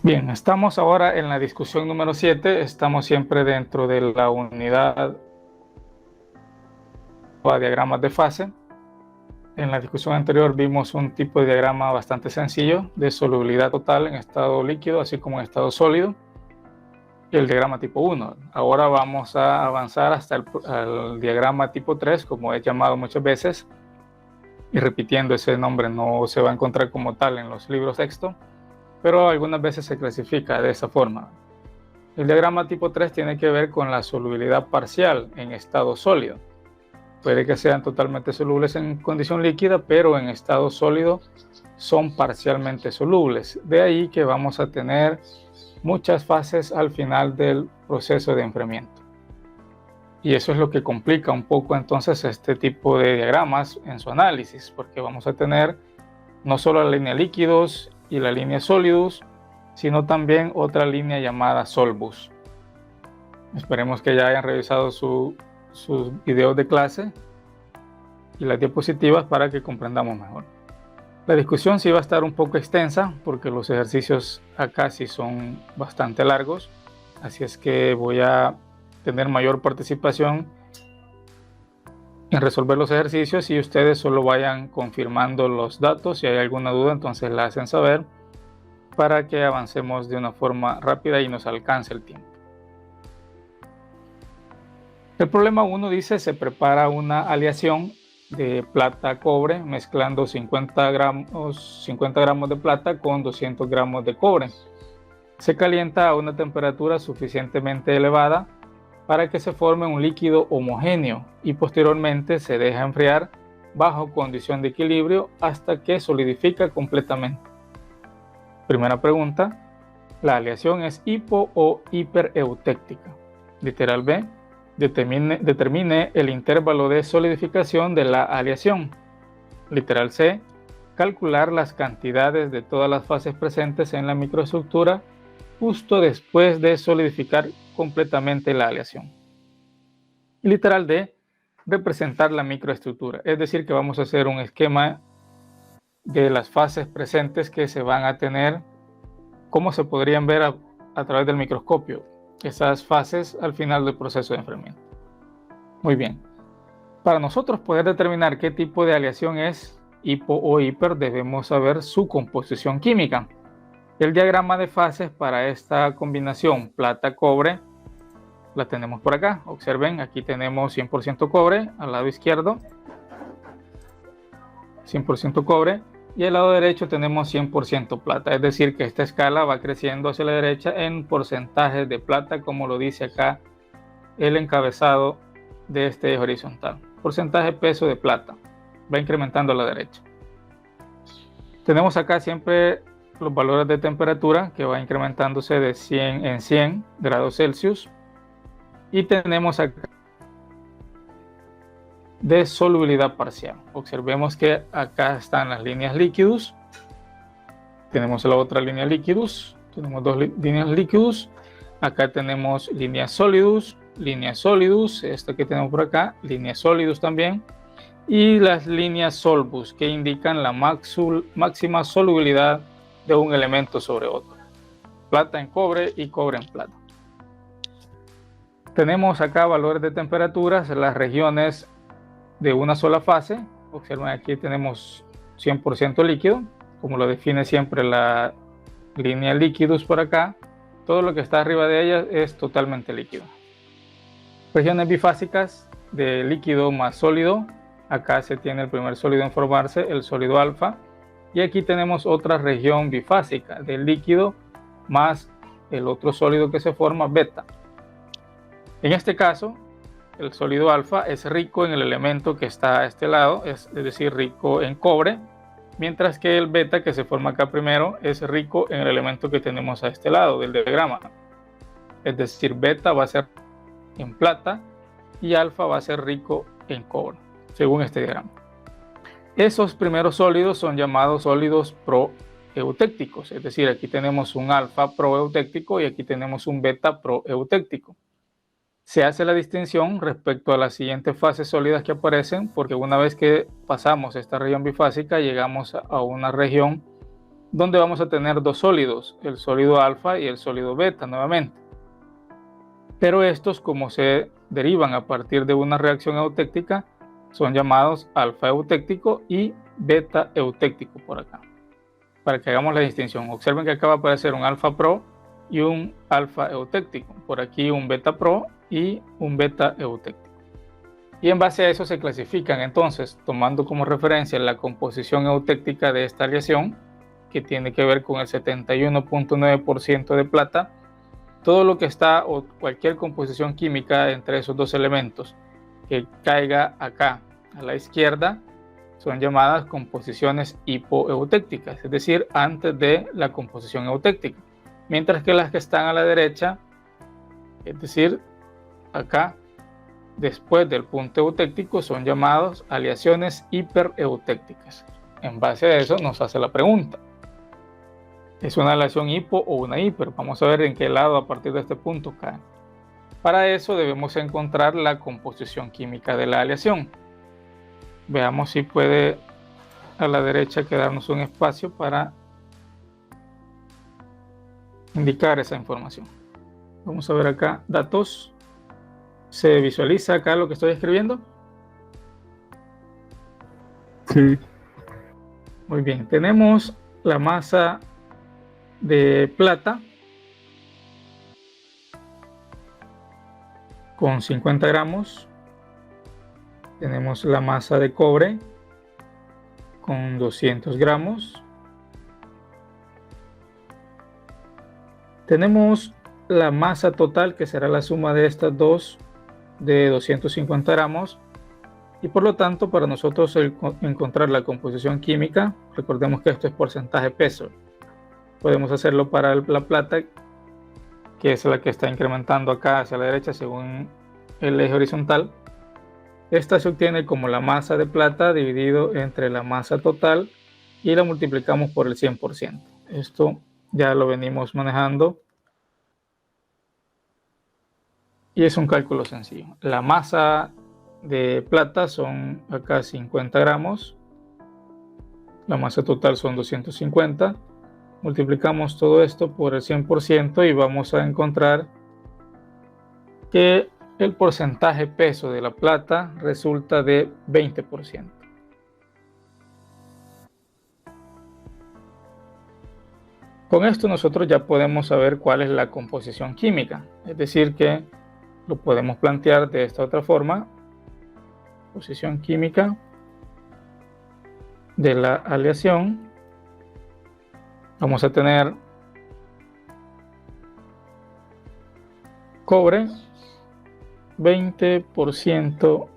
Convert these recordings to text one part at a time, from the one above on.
Bien, estamos ahora en la discusión número 7, estamos siempre dentro de la unidad de diagramas de fase. En la discusión anterior vimos un tipo de diagrama bastante sencillo de solubilidad total en estado líquido, así como en estado sólido, el diagrama tipo 1. Ahora vamos a avanzar hasta el diagrama tipo 3, como es llamado muchas veces, y repitiendo ese nombre no se va a encontrar como tal en los libros texto, pero algunas veces se clasifica de esa forma. El diagrama tipo 3 tiene que ver con la solubilidad parcial en estado sólido. Puede que sean totalmente solubles en condición líquida, pero en estado sólido son parcialmente solubles. De ahí que vamos a tener muchas fases al final del proceso de enfriamiento. Y eso es lo que complica un poco entonces este tipo de diagramas en su análisis, porque vamos a tener no solo la línea líquidos y la línea sólidos, sino también otra línea llamada Solbus. Esperemos que ya hayan revisado sus videos de clase y las diapositivas para que comprendamos mejor. La discusión sí va a estar un poco extensa porque los ejercicios acá sí son bastante largos, así es que voy a tener mayor participación en resolver los ejercicios y ustedes solo vayan confirmando los datos. Si hay alguna duda, entonces la hacen saber para que avancemos de una forma rápida y nos alcance el tiempo. El problema 1 dice: se prepara una aleación de plata-cobre mezclando 50 gramos de plata con 200 gramos de cobre. Se calienta a una temperatura suficientemente elevada para que se forme un líquido homogéneo y posteriormente se deja enfriar bajo condición de equilibrio hasta que solidifica completamente. Primera pregunta: ¿la aleación es hipo o hipereutéctica? Literal B: determine el intervalo de solidificación de la aleación. Literal C: calcular las cantidades de todas las fases presentes en la microestructura justo después de solidificar completamente la aleación. Y literal D: representar la microestructura, es decir, que vamos a hacer un esquema de las fases presentes que se van a tener, cómo se podrían ver a través del microscopio, esas fases al final del proceso de enfriamiento. Muy bien, para nosotros poder determinar qué tipo de aleación es hipo o hiper, debemos saber su composición química. El diagrama de fases para esta combinación plata-cobre la tenemos por acá. Observen, aquí tenemos 100% cobre al lado izquierdo, 100% cobre, y al lado derecho tenemos 100% plata, es decir que esta escala va creciendo hacia la derecha en porcentajes de plata, como lo dice acá el encabezado de este eje horizontal. Porcentaje peso de plata va incrementando a la derecha. Tenemos acá siempre los valores de temperatura que va incrementándose de 100 en 100 grados Celsius, y tenemos acá de solubilidad parcial. Observemos que acá están las líneas líquidos, tenemos la otra línea líquidos, tenemos dos líneas líquidos, acá tenemos líneas sólidos, esta que tenemos por acá, líneas sólidos también, y las líneas Solbus que indican la máxima solubilidad de un elemento sobre otro, plata en cobre y cobre en plata. Tenemos acá valores de temperaturas, las regiones de una sola fase. Observen, aquí tenemos 100% líquido, como lo define siempre la línea líquidos por acá. Todo lo que está arriba de ella es totalmente líquido. Regiones bifásicas de líquido más sólido. Acá se tiene el primer sólido en formarse, el sólido alfa, y aquí tenemos otra región bifásica de líquido más el otro sólido que se forma, beta. En este caso, el sólido alfa es rico en el elemento que está a este lado, es decir, rico en cobre, mientras que el beta, que se forma acá primero, es rico en el elemento que tenemos a este lado del diagrama. Es decir, beta va a ser en plata y alfa va a ser rico en cobre, según este diagrama. Esos primeros sólidos son llamados sólidos proeutécticos, es decir, aquí tenemos un alfa proeutéctico y aquí tenemos un beta proeutéctico. Se hace la distinción respecto a las siguientes fases sólidas que aparecen, porque una vez que pasamos esta región bifásica llegamos a una región donde vamos a tener dos sólidos, el sólido alfa y el sólido beta nuevamente. Pero estos, como se derivan a partir de una reacción eutéctica, son llamados alfa eutéctico y beta eutéctico por acá, para que hagamos la distinción. Observen que acá va a aparecer un alfa pro y un alfa eutéctico, por aquí un beta pro y un beta eutéctico. Y en base a eso se clasifican entonces, tomando como referencia la composición eutéctica de esta aleación, que tiene que ver con el 71.9% de plata. Todo lo que está o cualquier composición química entre esos dos elementos que caiga acá a la izquierda son llamadas composiciones hipoeutécticas, es decir, antes de la composición eutéctica, mientras que las que están a la derecha, es decir, acá después del punto eutéctico, son llamadas aleaciones hipereutécticas. En base a eso nos hace la pregunta: ¿es una aleación hipo o una hiper? Vamos a ver en qué lado a partir de este punto cae. Para eso debemos encontrar la composición química de la aleación. Veamos si puede a la derecha quedarnos un espacio para indicar esa información. Vamos a ver acá, datos. ¿Se visualiza acá lo que estoy escribiendo? Sí. Muy bien, tenemos la masa de plata con 50 gramos. Tenemos la masa de cobre con 200 gramos. Tenemos la masa total, que será la suma de estas dos, de 250 gramos. Y por lo tanto, para nosotros encontrar la composición química, recordemos que esto es porcentaje peso. Podemos hacerlo para la plata, que es la que está incrementando acá hacia la derecha según el eje horizontal. Esta se obtiene como la masa de plata dividido entre la masa total y la multiplicamos por el 100%. Esto ya lo venimos manejando y es un cálculo sencillo. La masa de plata son acá 50 gramos, la masa total son 250. Multiplicamos todo esto por el 100% y vamos a encontrar que el porcentaje peso de la plata resulta de 20%. Con esto nosotros ya podemos saber cuál es la composición química, es decir que lo podemos plantear de esta otra forma: composición química de la aleación. Vamos a tener cobre, 20%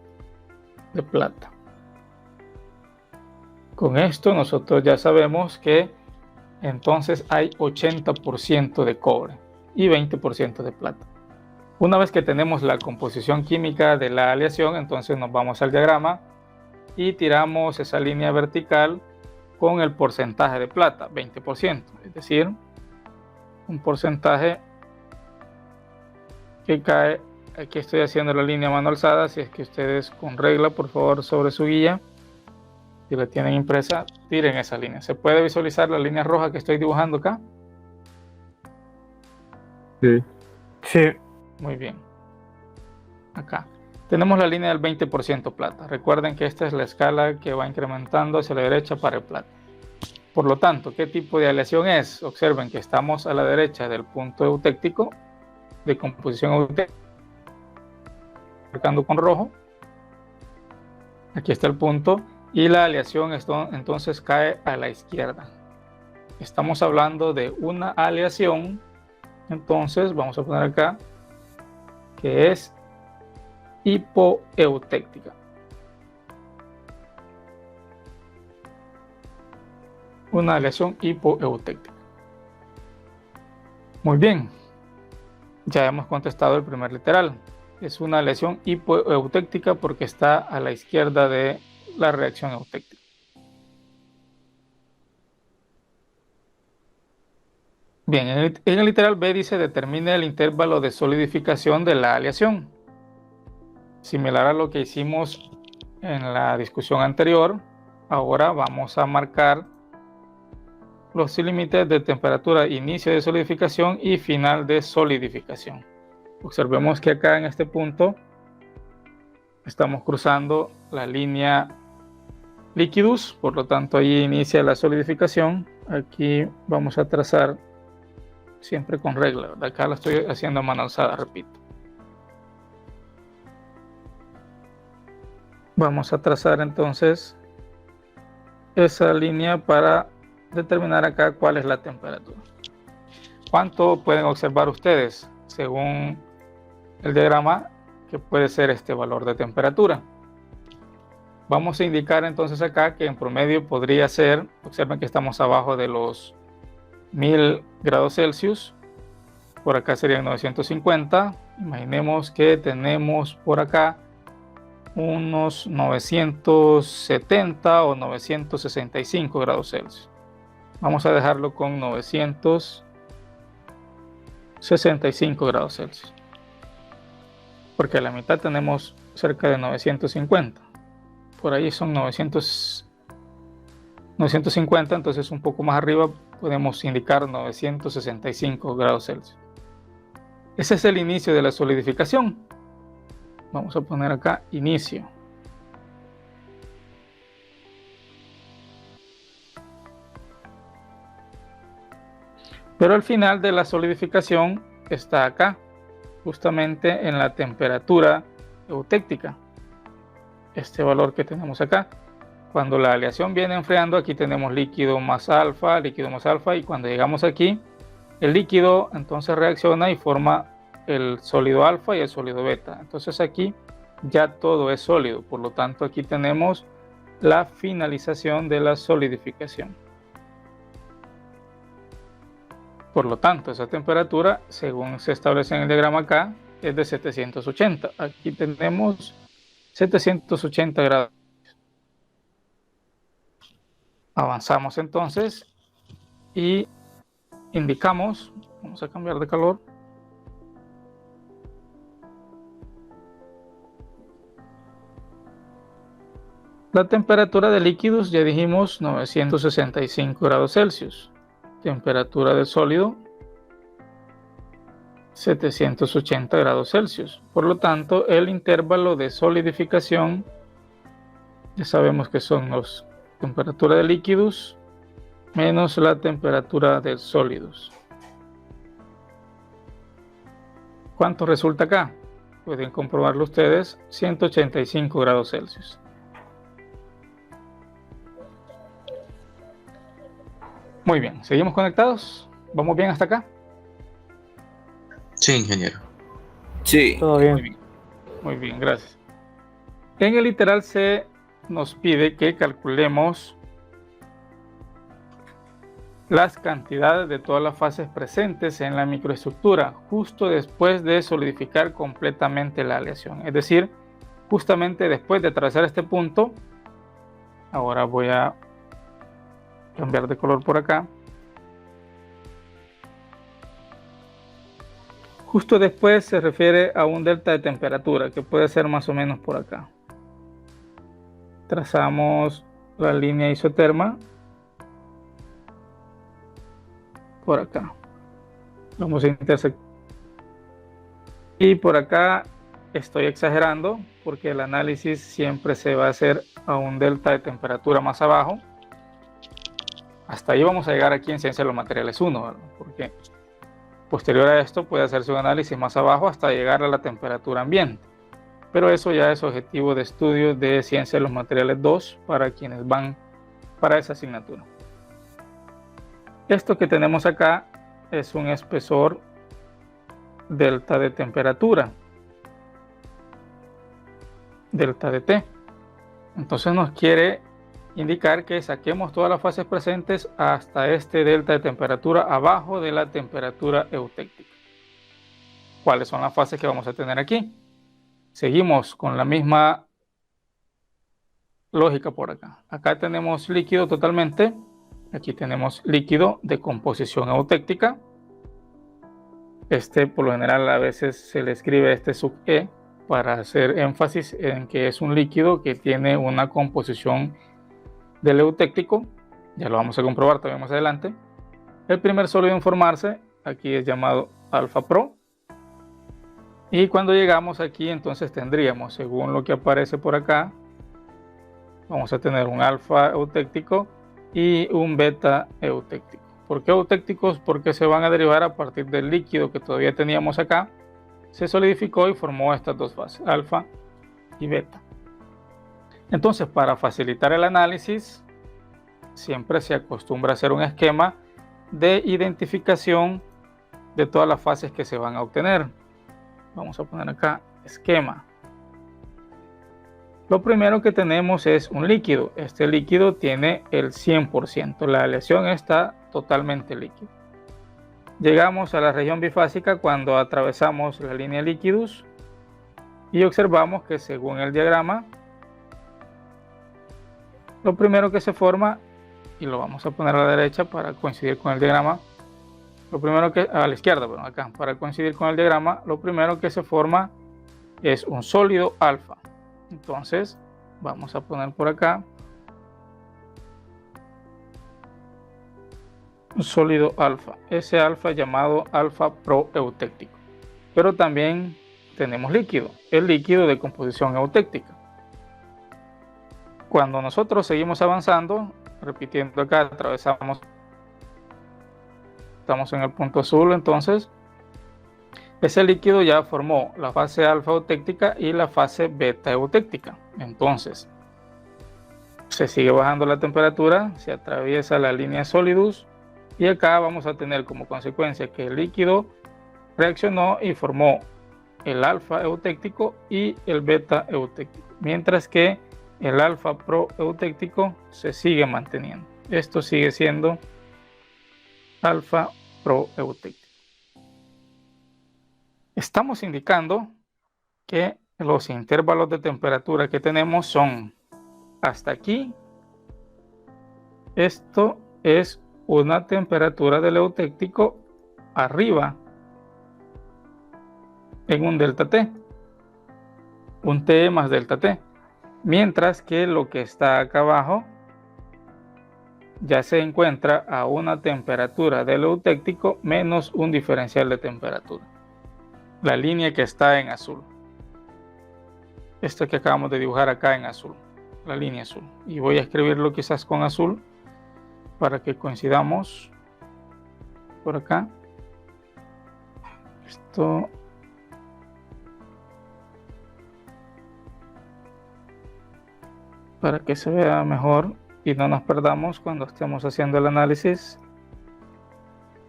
de plata. Con esto nosotros ya sabemos que entonces hay 80% de cobre y 20% de plata. Una vez que tenemos la composición química de la aleación, entonces nos vamos al diagrama y tiramos esa línea vertical con el porcentaje de plata, 20%, es decir, un porcentaje que cae. Aquí estoy haciendo la línea a mano alzada, si es que ustedes con regla, por favor, sobre su guía, si la tienen impresa, tiren esa línea. ¿Se puede visualizar la línea roja que estoy dibujando acá? Sí. Sí. Muy bien. Acá tenemos la línea del 20% plata. Recuerden que esta es la escala que va incrementando hacia la derecha para el plata. Por lo tanto, ¿qué tipo de aleación es? Observen que estamos a la derecha del punto eutéctico, de composición eutéctica, marcando con rojo. Aquí está el punto y la aleación entonces cae a la izquierda. Estamos hablando de una aleación, entonces vamos a poner acá que es hipoeutéctica. Una aleación hipoeutéctica. Muy bien, ya hemos contestado el primer literal. Es una aleación hipoeutéctica porque está a la izquierda de la reacción eutéctica. Bien, en el literal B dice: determine el intervalo de solidificación de la aleación. Similar a lo que hicimos en la discusión anterior, ahora vamos a marcar los límites de temperatura inicio de solidificación y final de solidificación. Observemos que acá en este punto estamos cruzando la línea líquidos, por lo tanto ahí inicia la solidificación. Aquí vamos a trazar siempre con regla, ¿verdad? Acá la estoy haciendo a mano alzada, repito. Vamos a trazar entonces esa línea para determinar acá cuál es la temperatura. ¿Cuánto pueden observar ustedes según el diagrama que puede ser este valor de temperatura? Vamos a indicar entonces acá que en promedio podría ser, observen que estamos abajo de los 1000 grados Celsius, por acá serían 950, imaginemos que tenemos por acá unos 970 o 965 grados Celsius. Vamos a dejarlo con 965 grados Celsius, porque a la mitad tenemos cerca de 950. Por ahí son 950, entonces un poco más arriba podemos indicar 965 grados Celsius. Ese es el inicio de la solidificación. Vamos a poner acá inicio. Pero el final de la solidificación está acá, justamente en la temperatura eutéctica. Este valor que tenemos acá. Cuando la aleación viene enfriando, aquí tenemos líquido más alfa, y cuando llegamos aquí, el líquido entonces reacciona y forma el sólido alfa y el sólido beta. Entonces aquí ya todo es sólido, por lo tanto aquí tenemos la finalización de la solidificación. Por lo tanto, esa temperatura, según se establece en el diagrama acá, es de 780. Aquí tenemos 780 grados. Avanzamos entonces y indicamos, vamos a cambiar de color, la temperatura de líquidos, ya dijimos 965 grados Celsius. Temperatura del sólido 780 grados Celsius. Por lo tanto, el intervalo de solidificación, ya sabemos que son la temperatura de líquidos menos la temperatura de sólidos. ¿Cuánto resulta acá? Pueden comprobarlo ustedes, 185 grados Celsius. Muy bien, ¿seguimos conectados? ¿Vamos bien hasta acá? Sí, ingeniero. Sí. Todo bien. Muy bien, gracias. En el literal C nos pide que calculemos las cantidades de todas las fases presentes en la microestructura justo después de solidificar completamente la aleación. Es decir, justamente después de atravesar este punto, ahora voy a cambiar de color por acá. Justo después se refiere a un delta de temperatura que puede ser más o menos por acá. Trazamos la línea isoterma por acá. Vamos a intersectar. Y por acá estoy exagerando porque el análisis siempre se va a hacer a un delta de temperatura más abajo. Hasta ahí vamos a llegar aquí en Ciencia de los Materiales 1, ¿verdad? Porque posterior a esto puede hacerse un análisis más abajo hasta llegar a la temperatura ambiente. Pero eso ya es objetivo de estudio de Ciencia de los Materiales 2 para quienes van para esa asignatura. Esto que tenemos acá es un espesor delta de temperatura, delta de T. Entonces nos quiere indicar que saquemos todas las fases presentes hasta este delta de temperatura abajo de la temperatura eutéctica. ¿Cuáles son las fases que vamos a tener aquí? Seguimos con la misma lógica por acá. Acá tenemos líquido totalmente. Aquí tenemos líquido de composición eutéctica. Por lo general a veces se le escribe sub E para hacer énfasis en que es un líquido que tiene una composición del eutéctico. Ya lo vamos a comprobar también más adelante. El primer sólido en formarse aquí es llamado alfa pro. Y cuando llegamos aquí, entonces tendríamos, según lo que aparece por acá, vamos a tener un alfa eutéctico y un beta eutéctico. ¿Por qué eutécticos? Porque se van a derivar a partir del líquido que todavía teníamos acá. Se solidificó y formó estas dos fases, alfa y beta. Entonces, para facilitar el análisis, siempre se acostumbra a hacer un esquema de identificación de todas las fases que se van a obtener. Vamos a poner acá esquema. Lo primero que tenemos es un líquido. Este líquido tiene el 100%. La aleación está totalmente líquida. Llegamos a la región bifásica cuando atravesamos la línea líquidos y observamos que según el diagrama, lo primero que se forma, y lo vamos a poner a la derecha para coincidir con el diagrama, lo primero que, a la izquierda, bueno, acá, para coincidir con el diagrama, lo primero que se forma es un sólido alfa. Entonces, vamos a poner por acá un sólido alfa. Ese alfa llamado alfa proeutéctico. Pero también tenemos líquido, el líquido de composición eutéctica. Cuando nosotros seguimos avanzando, repitiendo acá, atravesamos, estamos en el punto azul, entonces ese líquido ya formó la fase alfa eutéctica y la fase beta eutéctica. Entonces se sigue bajando la temperatura, se atraviesa la línea solidus y acá vamos a tener como consecuencia que el líquido reaccionó y formó el alfa eutéctico y el beta eutéctico, mientras que el alfa proeutéctico se sigue manteniendo. Esto sigue siendo alfa proeutéctico. Estamos indicando que los intervalos de temperatura que tenemos son hasta aquí. Esto es una temperatura del eutéctico arriba en un delta T, un T más delta T, mientras que lo que está acá abajo ya se encuentra a una temperatura del eutéctico menos un diferencial de temperatura, la línea que está en azul, esto que acabamos de dibujar acá en azul, la línea azul, y voy a escribirlo quizás con azul para que coincidamos por acá. Esto para que se vea mejor y no nos perdamos cuando estemos haciendo el análisis.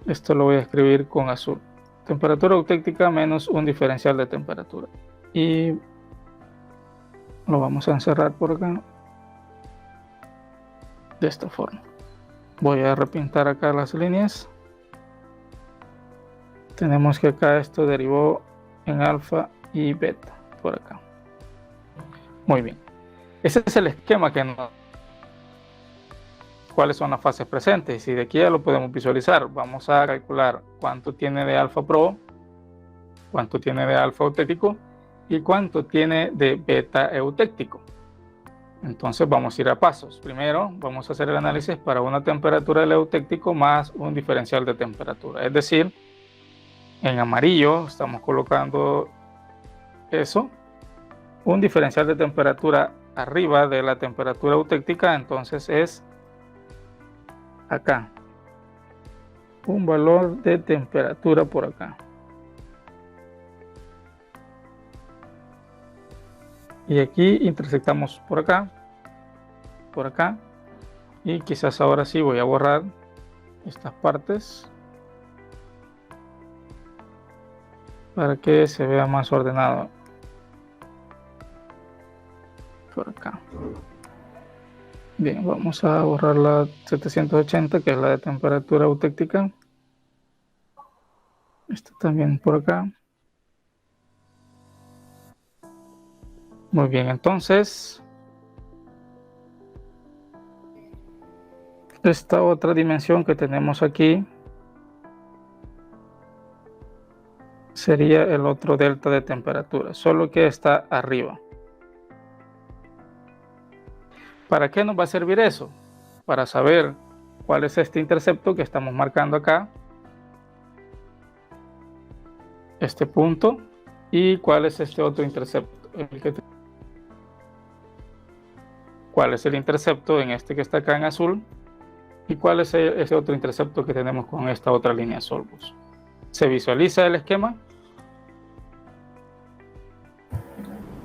Esto lo voy a escribir con azul, temperatura eutéctica menos un diferencial de temperatura, y lo vamos a encerrar por acá de esta forma. Voy a repintar acá las líneas. Tenemos que acá esto derivó en alfa y beta por acá. Muy bien, ese es el esquema que nos... cuáles son las fases presentes, y de aquí ya lo podemos visualizar. Vamos a calcular cuánto tiene de alfa pro, cuánto tiene de alfa eutéctico y cuánto tiene de beta eutéctico. Entonces vamos a ir a pasos. Primero vamos a hacer el análisis para una temperatura del eutéctico más un diferencial de temperatura, es decir, en amarillo estamos colocando eso, un diferencial de temperatura arriba de la temperatura eutéctica, entonces es acá un valor de temperatura por acá, y aquí intersectamos por acá, y quizás ahora sí voy a borrar estas partes para que se vea más ordenado por acá. Bien, vamos a borrar la 780, que es la de temperatura eutéctica. Esto también por acá. Muy bien, entonces esta otra dimensión que tenemos aquí sería el otro delta de temperatura, solo que está arriba. ¿Para qué nos va a servir eso? Para saber cuál es este intercepto que estamos marcando acá, este punto, y cuál es este otro intercepto, cuál es el intercepto en este que está acá en azul, y cuál es ese otro intercepto que tenemos con esta otra línea Solbus. ¿Se visualiza el esquema?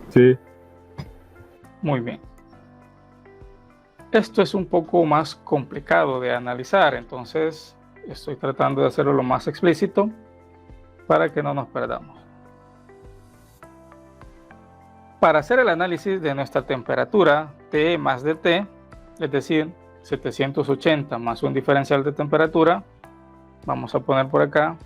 Sí. Muy bien. Esto es un poco más complicado de analizar, entonces estoy tratando de hacerlo lo más explícito para que no nos perdamos. Para hacer el análisis de nuestra temperatura T más dt, es decir, 780 más un diferencial de temperatura, vamos a poner por acá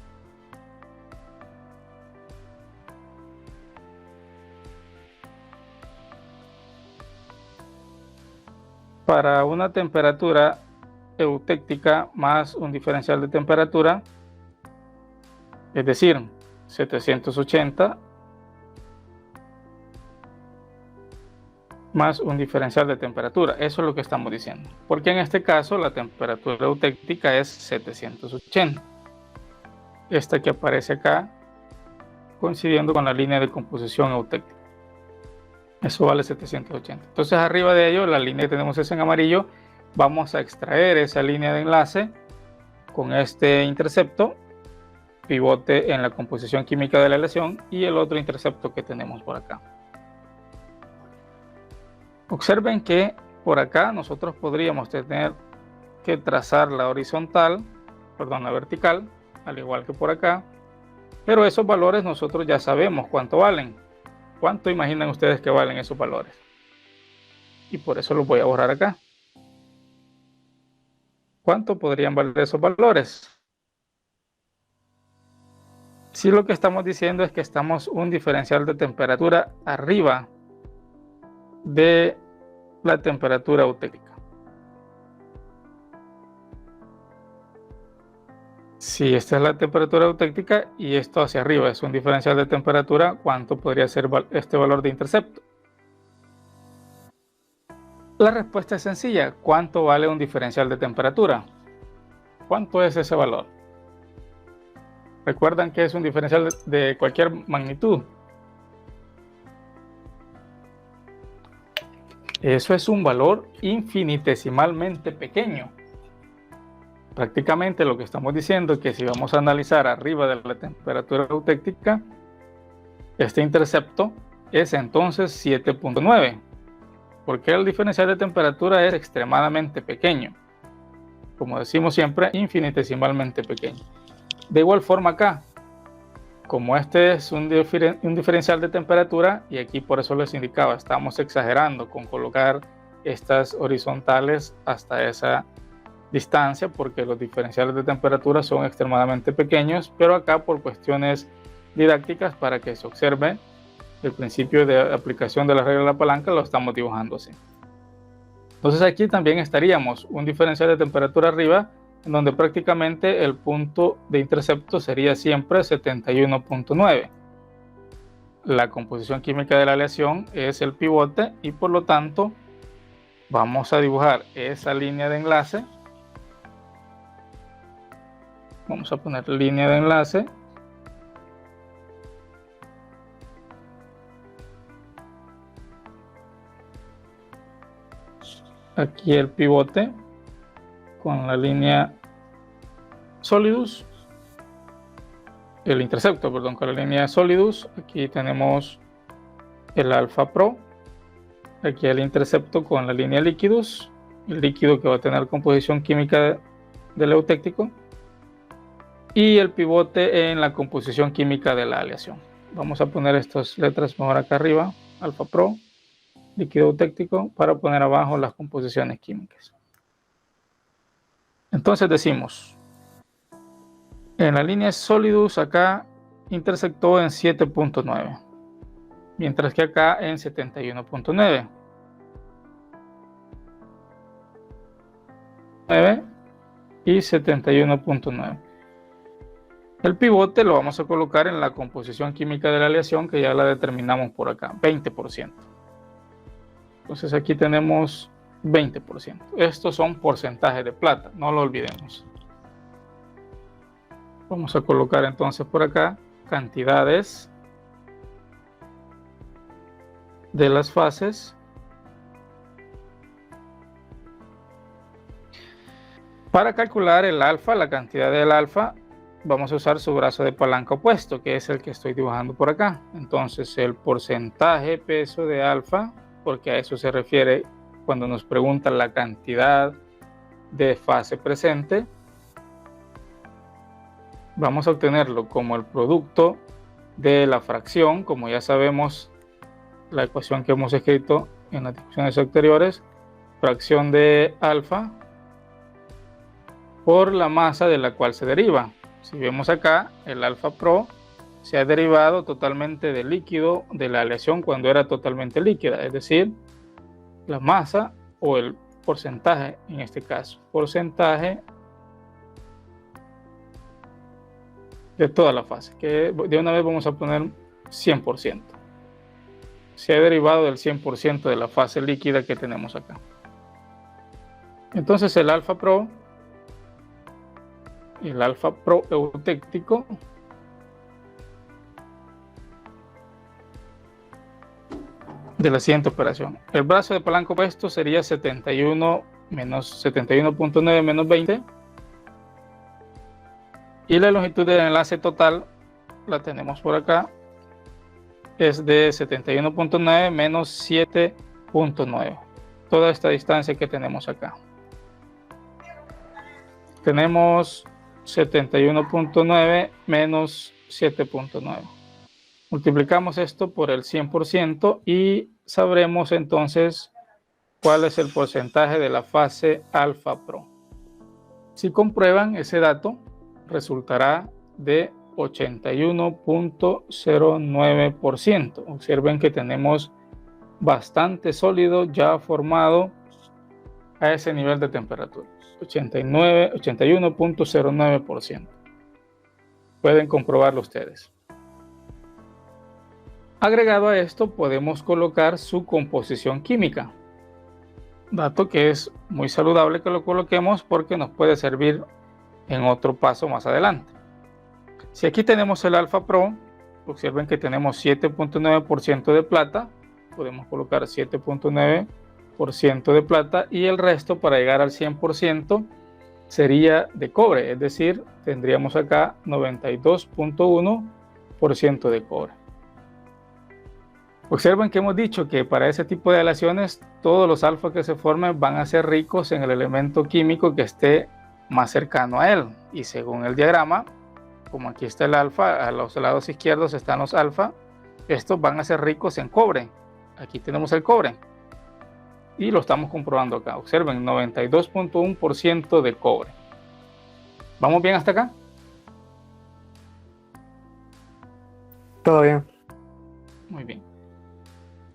para una temperatura eutéctica más un diferencial de temperatura, es decir, 780 más un diferencial de temperatura. Eso es lo que estamos diciendo, porque en este caso la temperatura eutéctica es 780, esta que aparece acá coincidiendo con la línea de composición eutéctica. Eso vale 780. Entonces arriba de ello, la línea que tenemos es en amarillo, vamos a extraer esa línea de enlace con este intercepto, pivote en la composición química de la aleación, y el otro intercepto que tenemos por acá. Observen que por acá nosotros podríamos tener que trazar la vertical, al igual que por acá, pero esos valores nosotros ya sabemos cuánto valen. ¿Cuánto imaginan ustedes que valen esos valores? Y por eso los voy a borrar acá. ¿Cuánto podrían valer esos valores? Si lo que estamos diciendo es que estamos un diferencial de temperatura arriba de la temperatura eutéctica. Si esta es la temperatura eutéctica y esto hacia arriba es un diferencial de temperatura, ¿cuánto podría ser este valor de intercepto? La respuesta es sencilla. ¿Cuánto vale un diferencial de temperatura? ¿Cuánto es ese valor? ¿Recuerdan que es un diferencial de cualquier magnitud? Eso es un valor infinitesimalmente pequeño. Prácticamente lo que estamos diciendo es que si vamos a analizar arriba de la temperatura eutéctica, este intercepto es entonces 7.9, porque el diferencial de temperatura es extremadamente pequeño. Como decimos siempre, infinitesimalmente pequeño. De igual forma acá, como este es un diferencial de temperatura, y aquí por eso les indicaba, estamos exagerando con colocar estas horizontales hasta esa distancia, porque los diferenciales de temperatura son extremadamente pequeños, pero acá por cuestiones didácticas, para que se observe el principio de aplicación de la regla de la palanca, lo estamos dibujando así. Entonces aquí también estaríamos un diferencial de temperatura arriba, en donde prácticamente el punto de intercepto sería siempre 71.9. La composición química de la aleación es el pivote, y por lo tanto vamos a dibujar esa línea de enlace. Vamos a poner línea de enlace. Aquí el pivote con la línea Solidus. El intercepto, perdón, con la línea Solidus. Aquí tenemos el alfa pro. Aquí el intercepto con la línea Liquidus. El líquido que va a tener composición química del eutéctico. Y el pivote en la composición química de la aleación. Vamos a poner estas letras mejor acá arriba, alfa pro, líquido eutéctico, para poner abajo las composiciones químicas. Entonces decimos, en la línea Solidus acá intersectó en 7.9, mientras que acá en 71.9. Y 71.9. El pivote lo vamos a colocar en la composición química de la aleación, que ya la determinamos por acá, 20%. Entonces aquí tenemos 20%. Estos son porcentajes de plata, no lo olvidemos. Vamos a colocar entonces por acá cantidades de las fases para calcular el alfa, la cantidad del alfa. Vamos a usar su brazo de palanca opuesto, que es el que estoy dibujando por acá. Entonces el porcentaje peso de alfa, porque a eso se refiere cuando nos preguntan la cantidad de fase presente, vamos a obtenerlo como el producto de la fracción, como ya sabemos la ecuación que hemos escrito en las discusiones anteriores, fracción de alfa por la masa de la cual se deriva. Si vemos acá, el alfa pro se ha derivado totalmente del líquido de la aleación cuando era totalmente líquida, es decir, la masa o el porcentaje, en este caso, porcentaje de toda la fase, que de una vez vamos a poner 100%. Se ha derivado del 100% de la fase líquida que tenemos acá. Entonces el alfa pro eutéctico de la siguiente operación. El brazo de palanca opuesto sería 71.9 menos 20. Y la longitud del enlace total la tenemos por acá. Es de 71.9 menos 7.9. Toda esta distancia que tenemos acá. Tenemos 71.9 menos 7.9. Multiplicamos esto por el 100% y sabremos entonces cuál es el porcentaje de la fase alfa pro. Si comprueban ese dato, resultará de 81.09%. Observen que tenemos bastante sólido ya formado a ese nivel de temperatura. 81.09%. Pueden comprobarlo ustedes. Agregado a esto, podemos colocar su composición química. Dato que es muy saludable que lo coloquemos porque nos puede servir en otro paso más adelante. Si aquí tenemos el alfa pro, observen que tenemos 7.9% de plata. Podemos colocar 7.9% de plata y el resto para llegar al 100% sería de cobre, es decir, tendríamos acá 92.1% de cobre. Observen que hemos dicho que para ese tipo de aleaciones todos los alfa que se formen van a ser ricos en el elemento químico que esté más cercano a él, y según el diagrama, como aquí está el alfa, a los lados izquierdos están los alfa, estos van a ser ricos en cobre. Aquí tenemos el cobre y lo estamos comprobando acá. Observen, 92.1% de cobre. ¿Vamos bien hasta acá? Todo bien. Muy bien.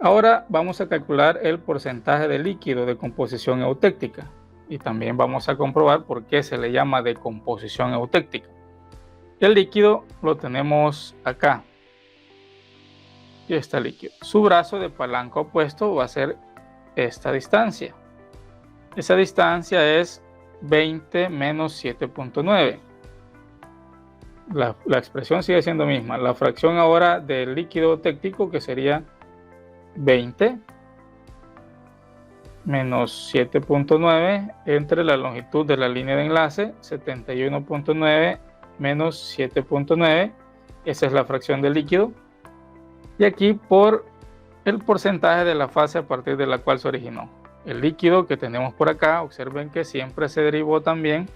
Ahora vamos a calcular el porcentaje de líquido de composición eutéctica y también vamos a comprobar por qué se le llama de composición eutéctica. El líquido lo tenemos acá. Y está líquido. Su brazo de palanca opuesto va a ser esta distancia. Esa distancia es 20 menos 7.9. La expresión sigue siendo misma. La fracción ahora del líquido eutéctico, que sería 20 menos 7.9 entre la longitud de la línea de enlace, 71.9 menos 7.9. Esa es la fracción del líquido. Y aquí por el porcentaje de la fase a partir de la cual se originó. El líquido que tenemos por acá, observen que siempre se derivó también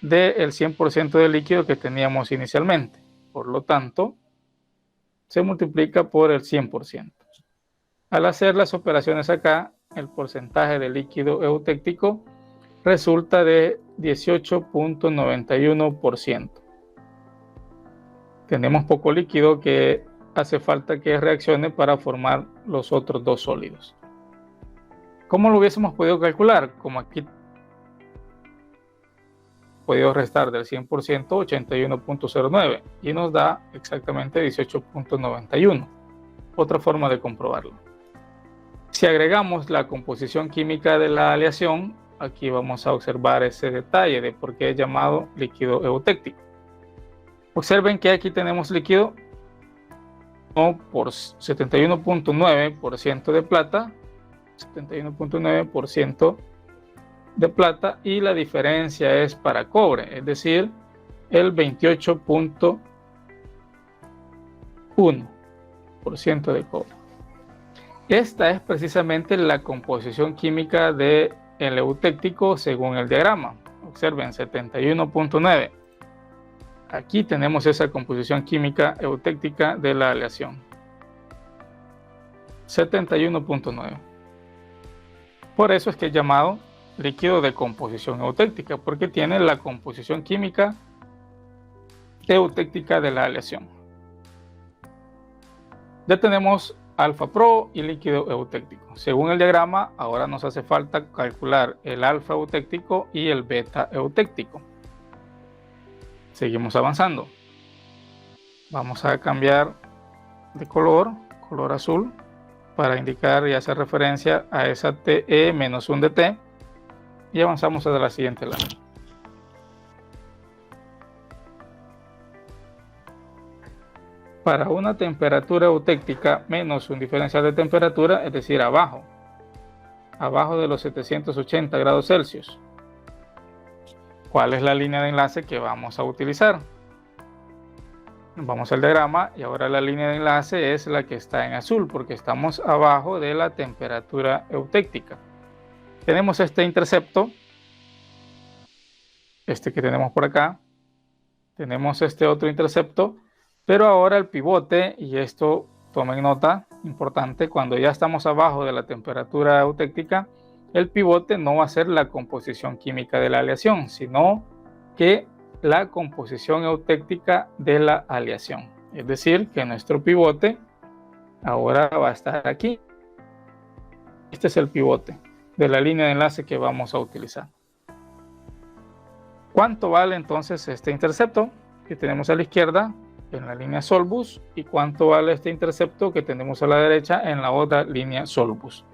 del 100% del líquido que teníamos inicialmente. Por lo tanto, se multiplica por el 100%. Al hacer las operaciones acá, el porcentaje de líquido eutéctico resulta de 18.91%. Tenemos poco líquido que hace falta que reaccione para formar los otros dos sólidos. ¿Cómo lo hubiésemos podido calcular? Como aquí podido restar del 100% 81.09 y nos da exactamente 18.91. Otra forma de comprobarlo. Si agregamos la composición química de la aleación, aquí vamos a observar ese detalle de por qué es llamado líquido eutéctico. Observen que aquí tenemos líquido por 71.9% de plata, 71.9% de plata, y la diferencia es para cobre, es decir, el 28.1% de cobre. Esta es precisamente la composición química del eutéctico según el diagrama. Observen, 71.9. Aquí tenemos esa composición química eutéctica de la aleación. 71.9. Por eso es que es llamado líquido de composición eutéctica, porque tiene la composición química eutéctica de la aleación. Ya tenemos alfa pro y líquido eutéctico. Según el diagrama, ahora nos hace falta calcular el alfa eutéctico y el beta eutéctico. Seguimos avanzando. Vamos a cambiar de color azul, para indicar y hacer referencia a esa TE menos 1 de T, y avanzamos a la siguiente lámina. Para una temperatura eutéctica menos un diferencial de temperatura, es decir, abajo de los 780 grados Celsius, ¿cuál es la línea de enlace que vamos a utilizar? Vamos al diagrama y ahora la línea de enlace es la que está en azul, porque estamos abajo de la temperatura eutéctica. Tenemos este intercepto, este que tenemos por acá, tenemos este otro intercepto, pero ahora el pivote, y esto tomen nota, importante, cuando ya estamos abajo de la temperatura eutéctica, el pivote no va a ser la composición química de la aleación, sino que la composición eutéctica de la aleación. Es decir, que nuestro pivote ahora va a estar aquí. Este es el pivote de la línea de enlace que vamos a utilizar. ¿Cuánto vale entonces este intercepto que tenemos a la izquierda en la línea Solbus? ¿Y cuánto vale este intercepto que tenemos a la derecha en la otra línea Solbus?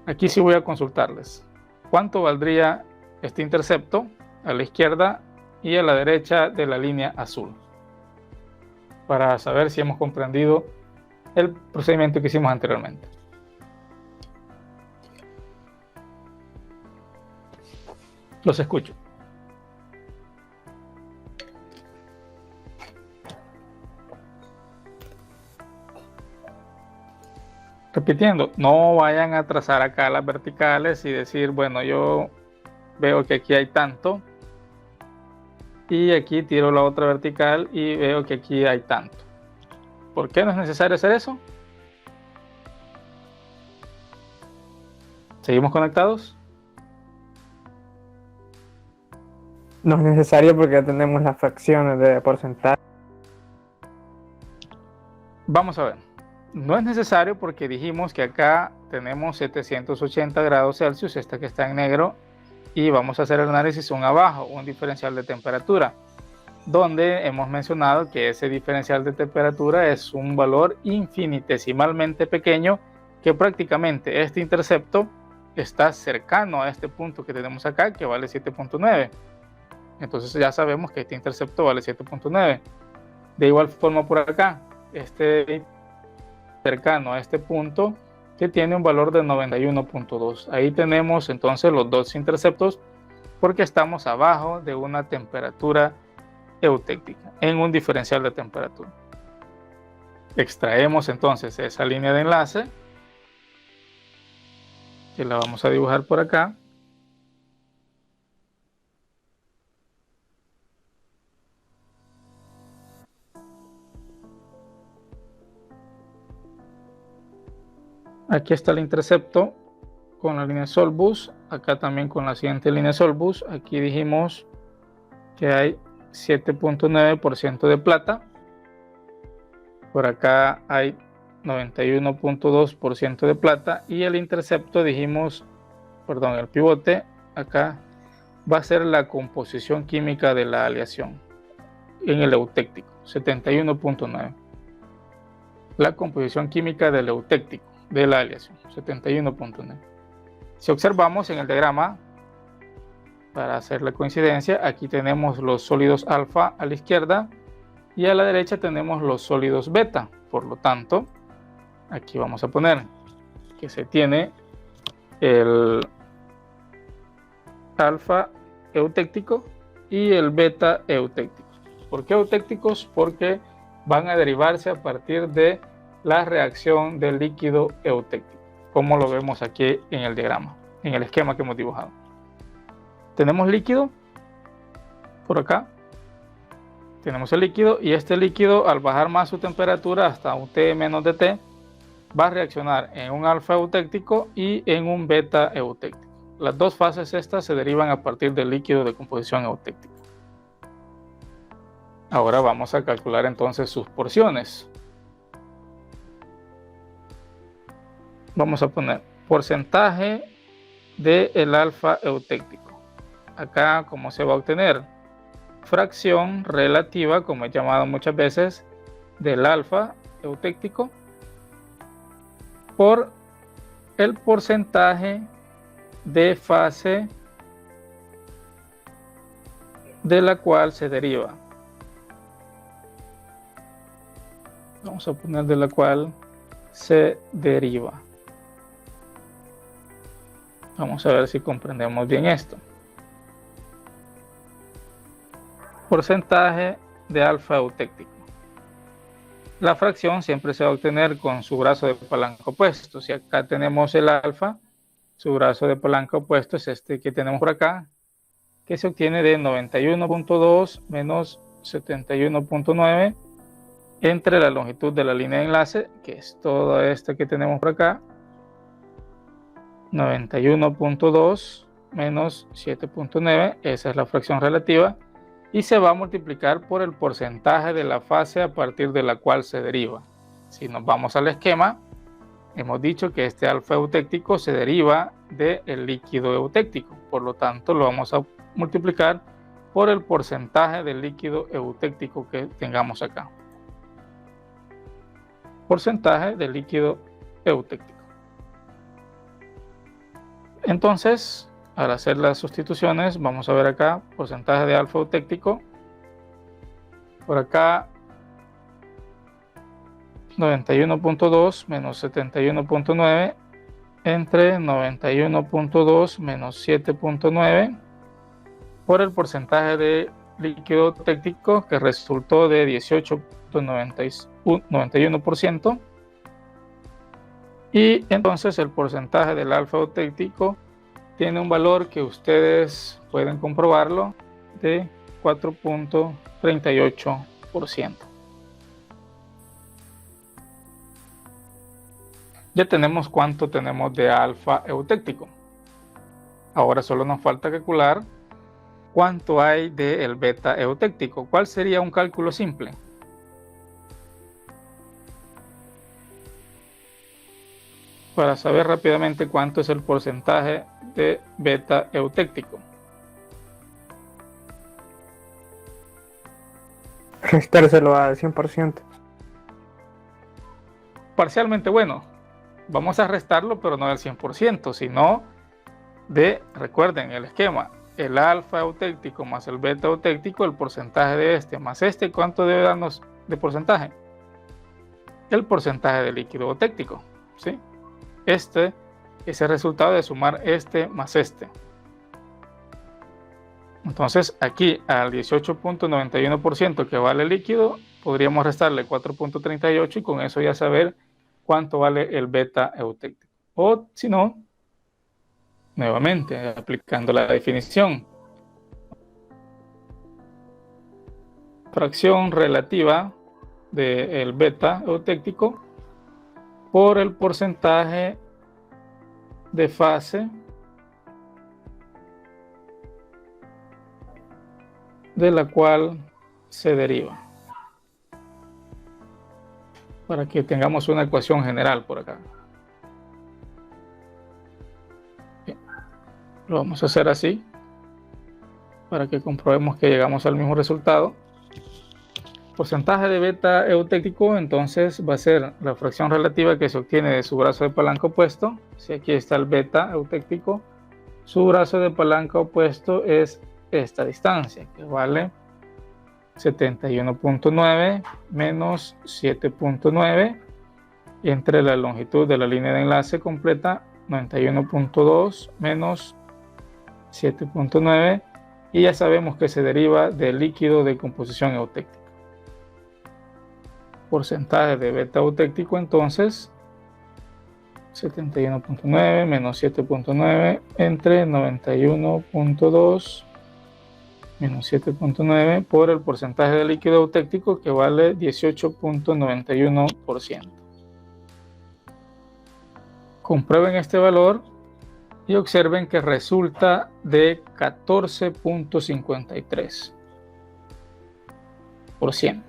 Aquí sí voy a consultarles. ¿Cuánto valdría este intercepto a la izquierda y a la derecha de la línea azul? Para saber si hemos comprendido el procedimiento que hicimos anteriormente. Los escucho. Repitiendo, no vayan a trazar acá las verticales y decir, bueno, yo veo que aquí hay tanto, y aquí tiro la otra vertical y veo que aquí hay tanto. ¿Por qué no es necesario hacer eso? ¿Seguimos conectados? No es necesario porque ya tenemos las fracciones de porcentaje. Vamos a ver. No es necesario porque dijimos que acá tenemos 780 grados Celsius, esta que está en negro, y vamos a hacer el análisis un abajo, un diferencial de temperatura, donde hemos mencionado que ese diferencial de temperatura es un valor infinitesimalmente pequeño, que prácticamente este intercepto está cercano a este punto que tenemos acá, que vale 7.9. Entonces ya sabemos que este intercepto vale 7.9. De igual forma por acá, este cercano a este punto que tiene un valor de 91.2. Ahí tenemos entonces los dos interceptos porque estamos abajo de una temperatura eutéctica en un diferencial de temperatura. Extraemos entonces esa línea de enlace que la vamos a dibujar por acá. Aquí está el intercepto con la línea Solbus, acá también con la siguiente línea Solbus. Aquí dijimos que hay 7.9% de plata, por acá hay 91.2% de plata, y el intercepto dijimos, perdón, el pivote acá va a ser la composición química de la aleación en el eutéctico, 71.9. La composición química del eutéctico. de la aleación, 71.9. Si observamos en el diagrama, para hacer la coincidencia, aquí tenemos los sólidos alfa a la izquierda y a la derecha tenemos los sólidos beta. Por lo tanto, aquí vamos a poner que se tiene el alfa eutéctico y el beta eutéctico. ¿Por qué eutécticos? Porque van a derivarse a partir de la reacción del líquido eutéctico, como lo vemos aquí en el diagrama, en el esquema que hemos dibujado. Tenemos líquido por acá, tenemos el líquido, y este líquido, al bajar más su temperatura hasta un T menos de T, va a reaccionar en un alfa eutéctico y en un beta eutéctico. Las dos fases estas se derivan a partir del líquido de composición eutéctica. Ahora vamos a calcular entonces sus porciones. Vamos a poner porcentaje del alfa eutéctico. Acá, ¿cómo se va a obtener? Fracción relativa, como he llamado muchas veces, del alfa eutéctico por el porcentaje de fase de la cual se deriva. Vamos a poner de la cual se deriva. Vamos a ver si comprendemos bien esto. Porcentaje de alfa eutéctico. La fracción siempre se va a obtener con su brazo de palanca opuesto. Si acá tenemos el alfa, su brazo de palanca opuesto es este que tenemos por acá, que se obtiene de 91.2 menos 71.9 entre la longitud de la línea de enlace, que es toda esta que tenemos por acá, 91.2 menos 7.9, esa es la fracción relativa, y se va a multiplicar por el porcentaje de la fase a partir de la cual se deriva. Si nos vamos al esquema, hemos dicho que este alfa eutéctico se deriva del líquido eutéctico, por lo tanto lo vamos a multiplicar por el porcentaje del líquido eutéctico que tengamos acá. Porcentaje del líquido eutéctico. Entonces, al hacer las sustituciones, vamos a ver acá porcentaje de alfa eutéctico. Por acá 91.2 menos 71.9 entre 91.2 menos 7.9 por el porcentaje de líquido eutéctico, que resultó de 18.91%, y entonces el porcentaje del alfa eutéctico tiene un valor que ustedes pueden comprobarlo de 4.38%. Ya tenemos cuánto tenemos de alfa eutéctico. Ahora solo nos falta calcular cuánto hay del beta eutéctico. ¿Cuál sería un cálculo simple? Para saber rápidamente cuánto es el porcentaje de beta eutéctico. Restárselo al 100%. Parcialmente bueno. Vamos a restarlo, pero no del 100%, sino recuerden el esquema, el alfa eutéctico más el beta eutéctico, el porcentaje de este más este, ¿cuánto debe darnos de porcentaje? El porcentaje de líquido eutéctico, ¿sí? Este es el resultado de sumar este más este. Entonces aquí al 18.91% que vale el líquido, podríamos restarle 4.38 y con eso ya saber cuánto vale el beta eutéctico. O si no, nuevamente aplicando la definición, fracción relativa del beta eutéctico por el porcentaje de fase de la cual se deriva, para que tengamos una ecuación general por acá. Bien. Lo vamos a hacer así para que comprobemos que llegamos al mismo resultado. porcentaje de beta eutéctico entonces va a ser la fracción relativa que se obtiene de su brazo de palanca opuesto. Si aquí está el beta eutéctico, su brazo de palanca opuesto es esta distancia, que vale 71.9 menos 7.9, y entre la longitud de la línea de enlace completa 91.2 menos 7.9, y ya sabemos que se deriva del líquido de composición eutéctica. Porcentaje de beta eutéctico entonces 71.9 menos 7.9 entre 91.2 menos 7.9 por el porcentaje de líquido eutéctico, que vale 18.91%. Comprueben este valor y observen que resulta de 14.53%.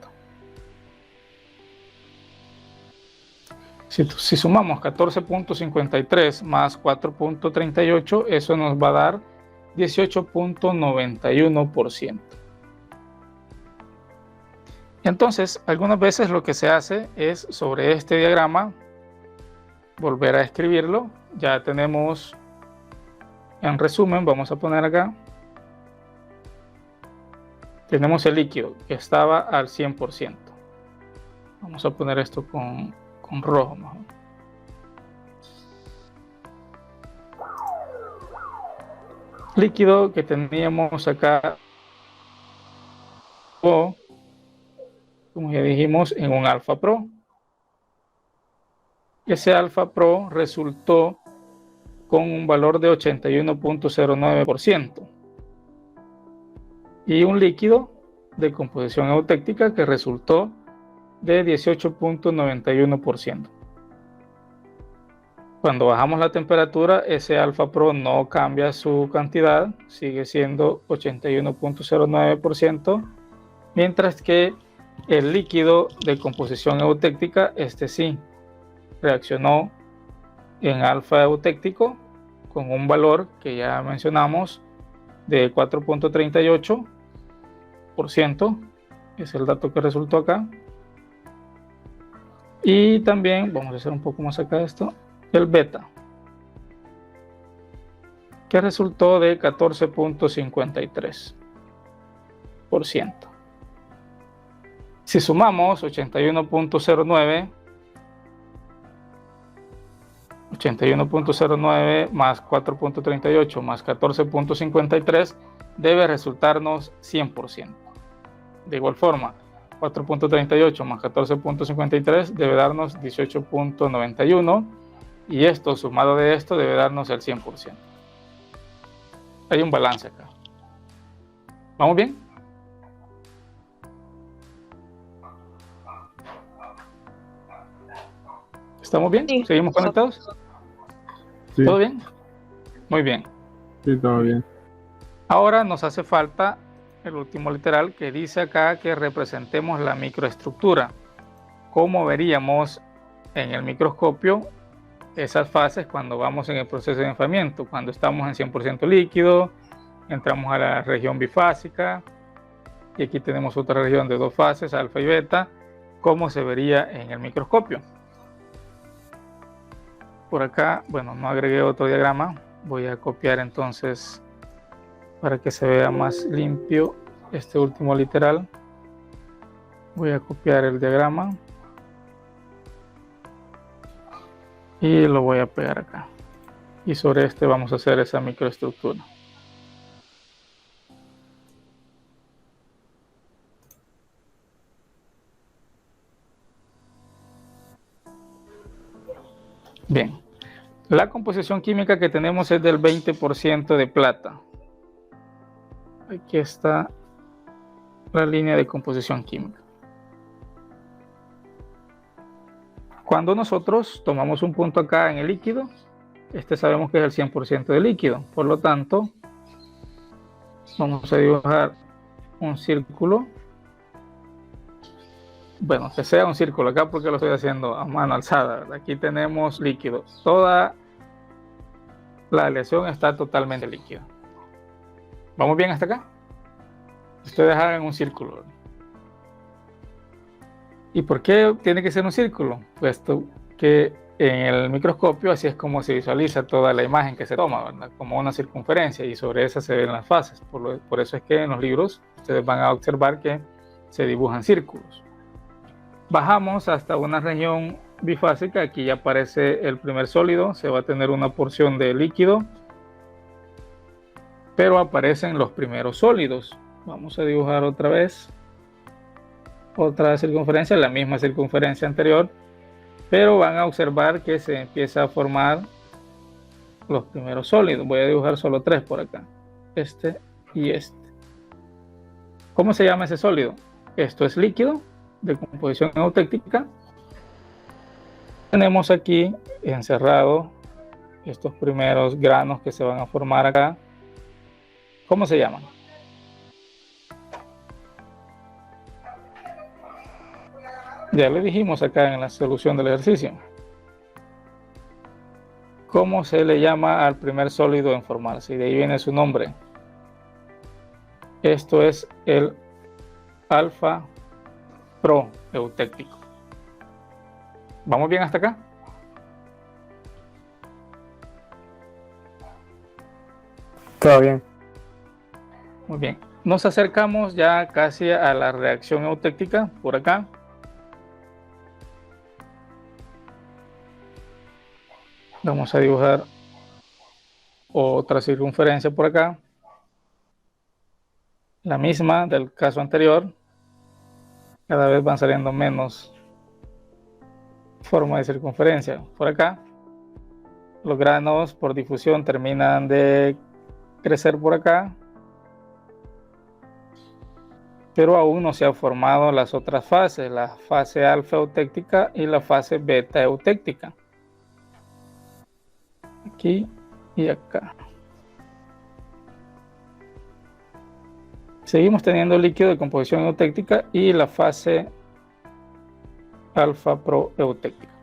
Si sumamos 14.53 más 4.38, eso nos va a dar 18.91%. Entonces, algunas veces lo que se hace es, sobre este diagrama, volver a escribirlo. Ya tenemos, en resumen, vamos a poner acá, tenemos el líquido que estaba al 100%. Vamos a poner esto con rojo mejor. Líquido que teníamos acá, o como ya dijimos, en un alfa pro. Ese alfa pro resultó con un valor de 81.09% y un líquido de composición eutéctica que resultó de 18.91%. Cuando bajamos la temperatura, ese alfa pro no cambia su cantidad, sigue siendo 81.09%, mientras que el líquido de composición eutéctica, este sí, reaccionó en alfa eutéctico con un valor que ya mencionamos de 4.38%, es el dato que resultó acá. Y también, vamos a hacer un poco más acá esto, el beta, que resultó de 14.53%. Si sumamos 81.09 más 4.38 más 14.53 debe resultarnos 100%. De igual forma, 4.38 más 14.53 debe darnos 18.91, y esto sumado de esto debe darnos el 100%. Hay un balance acá. ¿Vamos bien? ¿Estamos bien? Sí. ¿Seguimos conectados? Sí, ¿Todo bien? Muy bien. sí, todo bien. Ahora nos hace falta el último literal, que dice acá que representemos la microestructura. ¿Cómo veríamos en el microscopio esas fases cuando vamos en el proceso de enfriamiento? Cuando estamos en 100% líquido, entramos a la región bifásica, y aquí tenemos otra región de dos fases, alfa y beta. ¿Cómo se vería en el microscopio? Por acá, bueno, no agregué otro diagrama, voy a copiar entonces para que se vea más limpio este último literal. Voy a copiar el diagrama y lo voy a pegar acá, y sobre este vamos a hacer esa microestructura. Bien, la composición química que tenemos es del 20% de plata. Aquí está la línea de composición química. Cuando nosotros tomamos un punto acá en el líquido, este sabemos que es el 100% de líquido. Por lo tanto, vamos a dibujar un círculo. Bueno, que sea un círculo acá porque lo estoy haciendo a mano alzada, ¿verdad? Aquí tenemos líquido. Toda la aleación está totalmente líquida. ¿Vamos bien hasta acá? Ustedes hagan un círculo. ¿Y por qué tiene que ser un círculo? Puesto que en el microscopio así es como se visualiza toda la imagen que se toma, ¿verdad? Como una circunferencia, y sobre esa se ven las fases. Por eso es que en los libros ustedes van a observar que se dibujan círculos. Bajamos hasta una región bifásica. Aquí ya aparece el primer sólido. Se va a tener una porción de líquido, pero aparecen los primeros sólidos. Vamos a dibujar otra vez otra circunferencia, la misma circunferencia anterior, pero van a observar que se empieza a formar los primeros sólidos. Voy a dibujar solo 3 por acá, este y este. ¿Cómo se llama ese sólido? Esto es líquido de composición eutéctica. Tenemos aquí encerrado estos primeros granos que se van a formar acá. ¿Cómo se llaman? Ya le dijimos acá en la solución del ejercicio. ¿Cómo se le llama al primer sólido en formarse? Y de ahí viene su nombre. Esto es el alfa proeutéctico. ¿Vamos bien hasta acá? Todo bien. Muy bien. Nos acercamos ya casi a la reacción eutéctica por acá. Vamos a dibujar otra circunferencia por acá. La misma del caso anterior. Cada vez van saliendo menos formas de circunferencia. Por acá, los granos por difusión terminan de crecer por acá, pero aún no se han formado las otras fases, la fase alfa eutéctica y la fase beta eutéctica. Aquí y acá. Seguimos teniendo líquido de composición eutéctica y la fase alfa proeutéctica.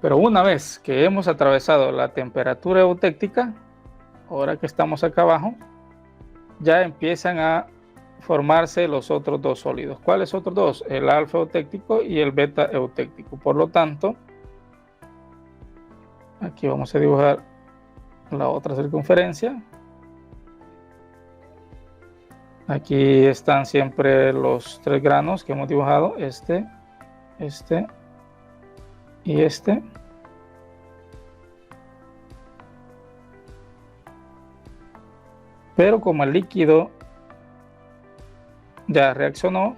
Pero una vez que hemos atravesado la temperatura eutéctica, ahora que estamos acá abajo, ya empiezan a formarse los otros dos sólidos. ¿Cuáles otros dos? El alfa eutéctico y el beta eutéctico. Por lo tanto, aquí vamos a dibujar la otra circunferencia. Aquí están siempre los 3 granos que hemos dibujado, este y este. Pero como el líquido ya reaccionó,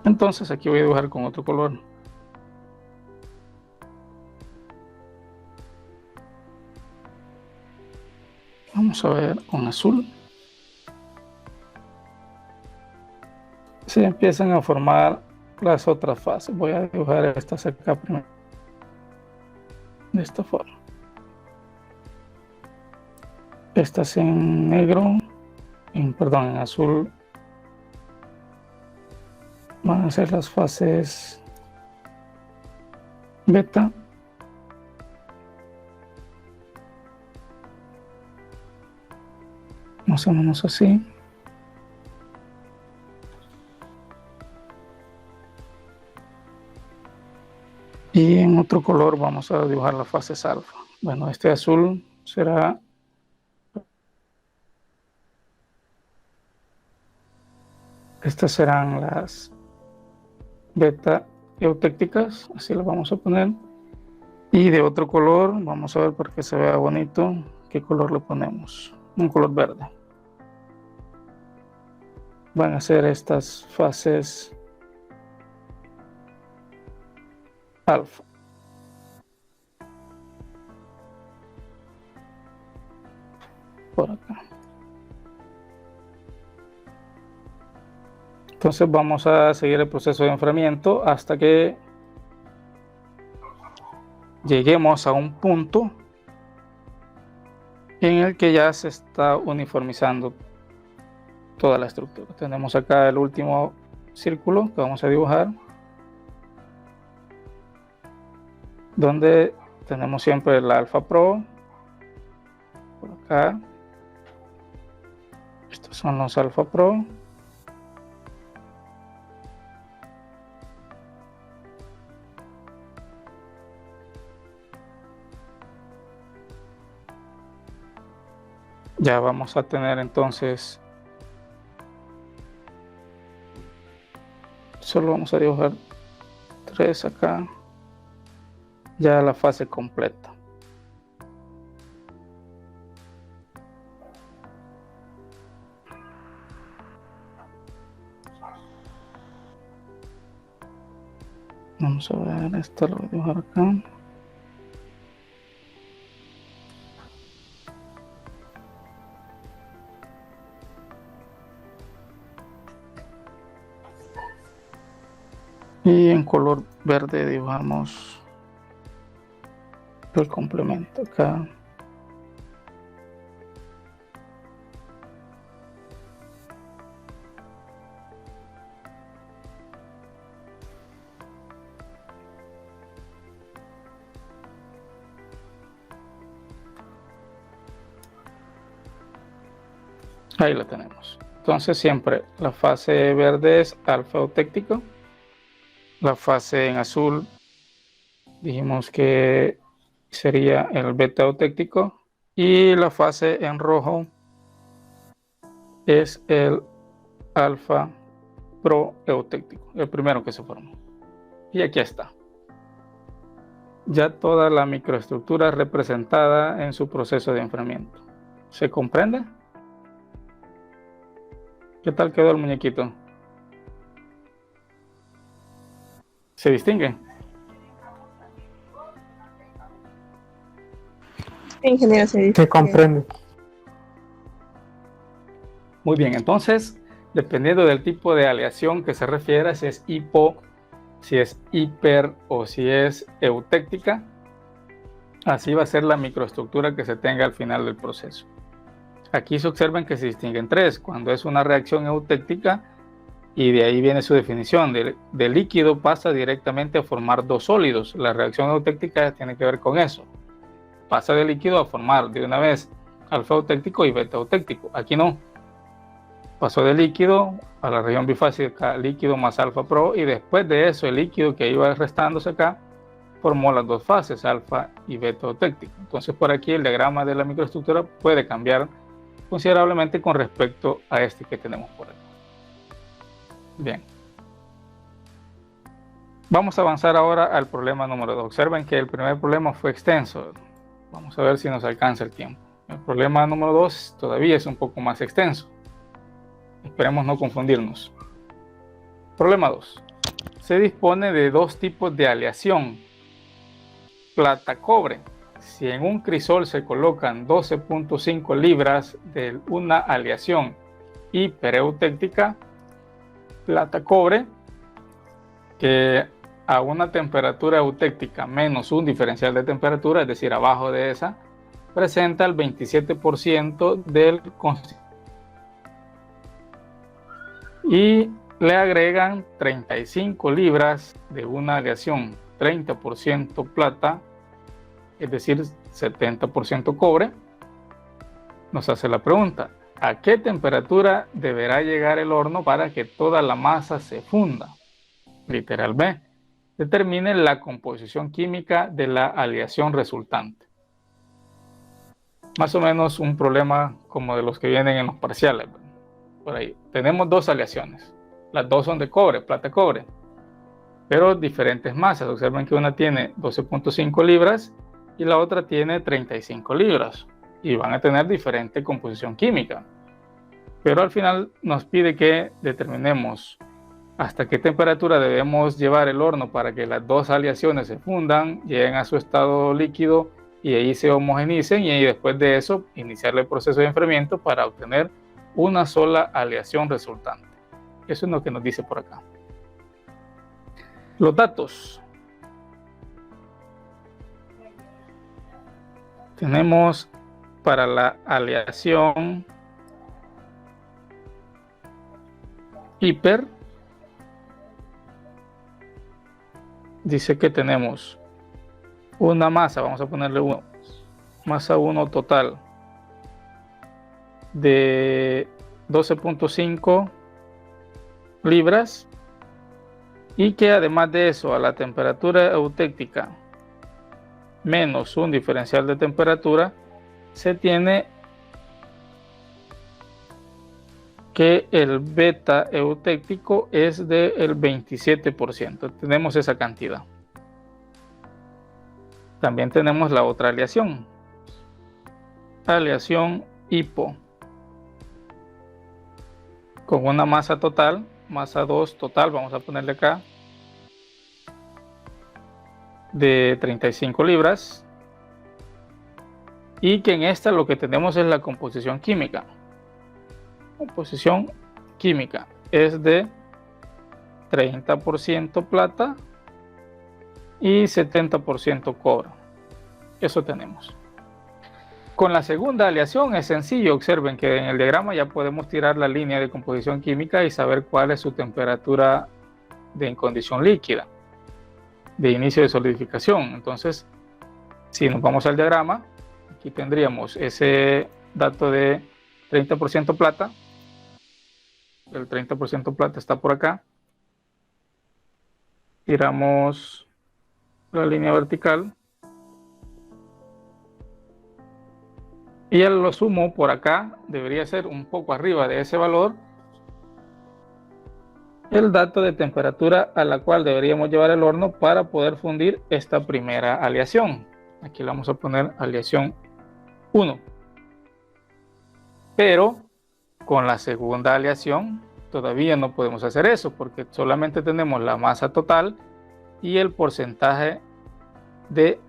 entonces aquí voy a dibujar con otro color. Vamos a ver con azul. Se empiezan a formar las otras fases. Voy a dibujar estas acá primero. De esta forma. Estas en negro, en azul. Van a ser las fases beta. Más o menos así. Y en otro color vamos a dibujar las fases alfa. Bueno, este azul será estas serán las beta eutécticas, así las vamos a poner. Y de otro color, vamos a ver para que se vea bonito, qué color le ponemos. Un color verde. Van a ser estas fases alfa. Por acá. Entonces vamos a seguir el proceso de enfriamiento hasta que lleguemos a un punto en el que ya se está uniformizando toda la estructura. Tenemos acá el último círculo que vamos a dibujar. donde tenemos siempre el alfa pro, por acá. Estos son los alfa pro. Ya vamos a tener entonces, solo vamos a dibujar 3 acá, ya la fase completa. Vamos a ver, esto lo voy a dibujar acá. Y en color verde dibujamos el complemento acá. Ahí lo tenemos. Entonces siempre la fase verde es alfa eutéctico. La fase en azul dijimos que sería el beta eutéctico. Y la fase en rojo es el alfa pro eutéctico, el primero que se formó. Y aquí está. Ya toda la microestructura representada en su proceso de enfriamiento. ¿Se comprende? ¿Qué tal quedó el muñequito? ¿Se distingue? Ingeniero, Se comprende. Muy bien, entonces, dependiendo del tipo de aleación que se refiera, si es hipo, si es hiper o si es eutéctica, así va a ser la microestructura que se tenga al final del proceso. Aquí se observan que se distinguen 3, cuando es una reacción eutéctica, y de ahí viene su definición, de líquido pasa directamente a formar 2 sólidos. La reacción eutéctica tiene que ver con eso. Pasa de líquido a formar de una vez alfa eutéctico y beta eutéctico. Aquí no. Pasó de líquido a la región bifásica, líquido más alfa pro, y después de eso el líquido que iba restándose acá formó las 2 fases, alfa y beta eutéctico. Entonces por aquí el diagrama de la microestructura puede cambiar considerablemente con respecto a este que tenemos por aquí. Bien. Vamos a avanzar ahora al problema número 2. Observen que el primer problema fue extenso. Vamos a ver si nos alcanza el tiempo. El problema número 2 todavía es un poco más extenso. Esperemos no confundirnos. Problema 2. Se dispone de 2 tipos de aleación. Plata-cobre. Si en un crisol se colocan 12.5 libras de una aleación hipereutéctica, plata-cobre, que a una temperatura eutéctica menos un diferencial de temperatura, es decir, abajo de esa, presenta el 27% del constituyente. Y le agregan 35 libras de una aleación 30% plata, es decir, 70% cobre. Nos hace la pregunta, ¿a qué temperatura deberá llegar el horno para que toda la masa se funda? Literal B. Determine la composición química de la aleación resultante. Más o menos un problema como de los que vienen en los parciales. Por ahí. Tenemos 2 aleaciones. Las 2 son de cobre, plata-cobre. Pero diferentes masas. Observen que una tiene 12.5 libras y la otra tiene 35 libras. Y van a tener diferente composición química. Pero al final nos pide que determinemos hasta qué temperatura debemos llevar el horno para que las 2 aleaciones se fundan, lleguen a su estado líquido y ahí se homogenicen, y después de eso iniciar el proceso de enfriamiento para obtener una sola aleación resultante. Eso es lo que nos dice por acá. Los datos. Tenemos para la aleación hiper, dice que tenemos una masa, vamos a ponerle masa 1 total de 12.5 libras, y que además de eso, a la temperatura eutéctica menos un diferencial de temperatura, se tiene que el beta eutéctico es del 27%. Tenemos esa cantidad. También tenemos la otra aleación, aleación hipo, con una masa total, masa 2 total, vamos a ponerle acá, de 35 libras, y que en esta lo que tenemos es la composición química. Composición química es de 30% plata y 70% cobre. Eso tenemos. Con la segunda aleación es sencillo. Observen que en el diagrama ya podemos tirar la línea de composición química y saber cuál es su temperatura en condición líquida, de inicio de solidificación. Entonces, si nos vamos al diagrama, aquí tendríamos ese dato de 30% plata. El 30% plata está por acá. Tiramos la línea vertical y a lo sumo por acá debería ser un poco arriba de ese valor el dato de temperatura a la cual deberíamos llevar el horno para poder fundir esta primera aleación. Aquí le vamos a poner aleación 1. Pero con la segunda aleación todavía no podemos hacer eso, porque solamente tenemos la masa total y el porcentaje de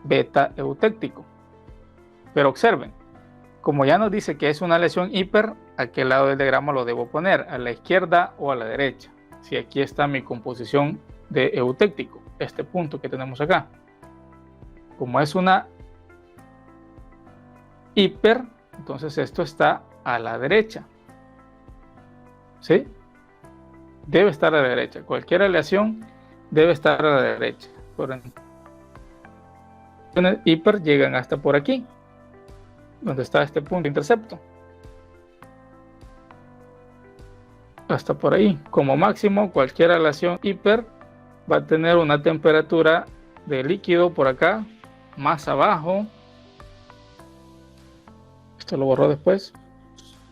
beta eutéctico. Pero observen, como ya nos dice que es una aleación hiper, ¿a qué lado del diagrama lo debo poner? ¿A la izquierda o a la derecha? Si aquí está mi composición de eutéctico, este punto que tenemos acá. Como es una hiper, entonces esto está a la derecha. ¿Sí? Debe estar a la derecha. Cualquier aleación debe estar a la derecha. Por hiper llegan hasta por aquí, donde está este punto de intercepto. Hasta por ahí. Como máximo, cualquier aleación hiper va a tener una temperatura de líquido por acá, más abajo. Esto lo borro después.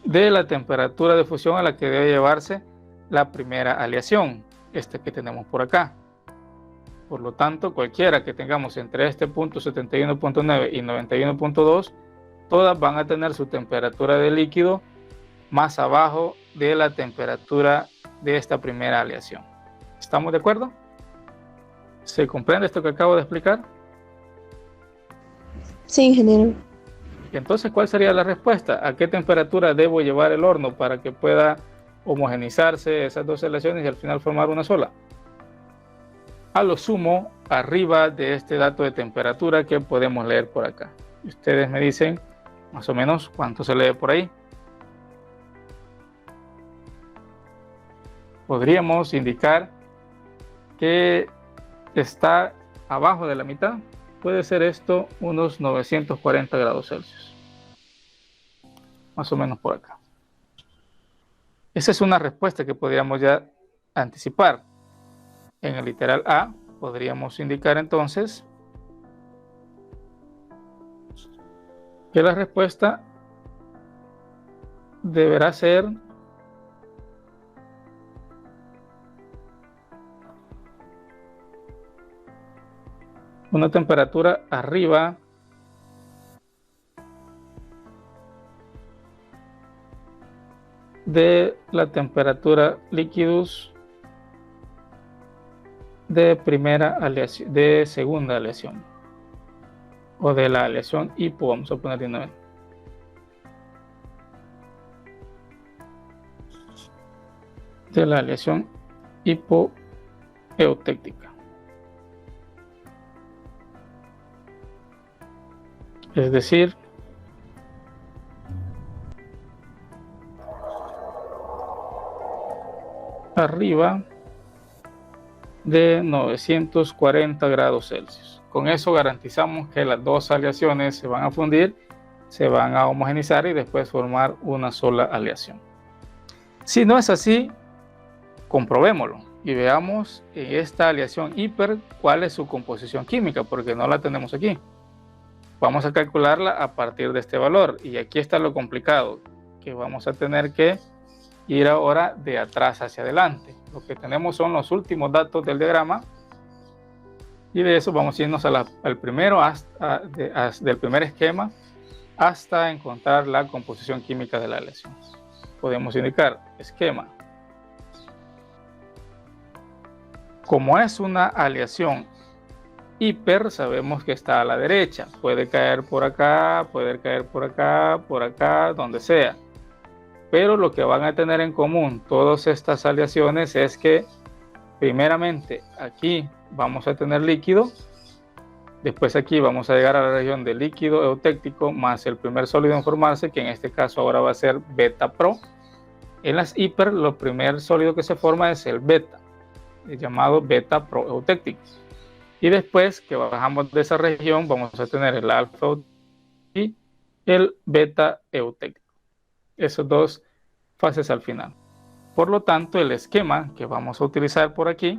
De la temperatura de fusión a la que debe llevarse la primera aleación, esta que tenemos por acá. Por lo tanto, cualquiera que tengamos entre este punto 71.9 y 91.2, todas van a tener su temperatura de líquido más abajo de la temperatura de esta primera aleación. ¿Estamos de acuerdo? ¿Se comprende esto que acabo de explicar? Sí, ingeniero. Entonces, ¿cuál sería la respuesta? ¿A qué temperatura debo llevar el horno para que pueda homogenizarse esas dos aleaciones y al final formar una sola? A lo sumo, arriba de este dato de temperatura que podemos leer por acá. Ustedes me dicen más o menos cuánto se lee por ahí. Podríamos indicar que está abajo de la mitad. Puede ser esto unos 940 grados Celsius. Más o menos por acá. Esa es una respuesta que podríamos ya anticipar. En el literal A podríamos indicar entonces que la respuesta deberá ser una temperatura arriba de la temperatura líquidos de primera aleación, de segunda aleación, o de la aleación hipo, vamos a poner de una vez. De la aleación hipoeutéctica. Es decir, arriba de 940 grados Celsius. con eso garantizamos que las dos aleaciones se van a fundir, se van a homogenizar y después formar una sola aleación. Si no es así, comprobémoslo y veamos en esta aleación hiper cuál es su composición química, porque no la tenemos aquí. Vamos a calcularla a partir de este valor, y aquí está lo complicado, que vamos a tener que ir ahora de atrás hacia adelante. Lo que tenemos son los últimos datos del diagrama, y de eso vamos a irnos al primero, del primer esquema hasta encontrar la composición química de la aleación. Podemos indicar esquema. Como es una aleación hiper, sabemos que está a la derecha. Puede caer por acá, puede caer por acá, donde sea. Pero lo que van a tener en común todas estas aleaciones es que primeramente aquí vamos a tener líquido, después aquí vamos a llegar a la región de líquido eutéctico más el primer sólido en formarse, que en este caso ahora va a ser beta pro. En las hiper, el primer sólido que se forma es el beta, llamado beta pro eutéctico. Y después que bajamos de esa región vamos a tener el alfa y el beta eutéctico. Esas dos fases al final. Por lo tanto, el esquema que vamos a utilizar por aquí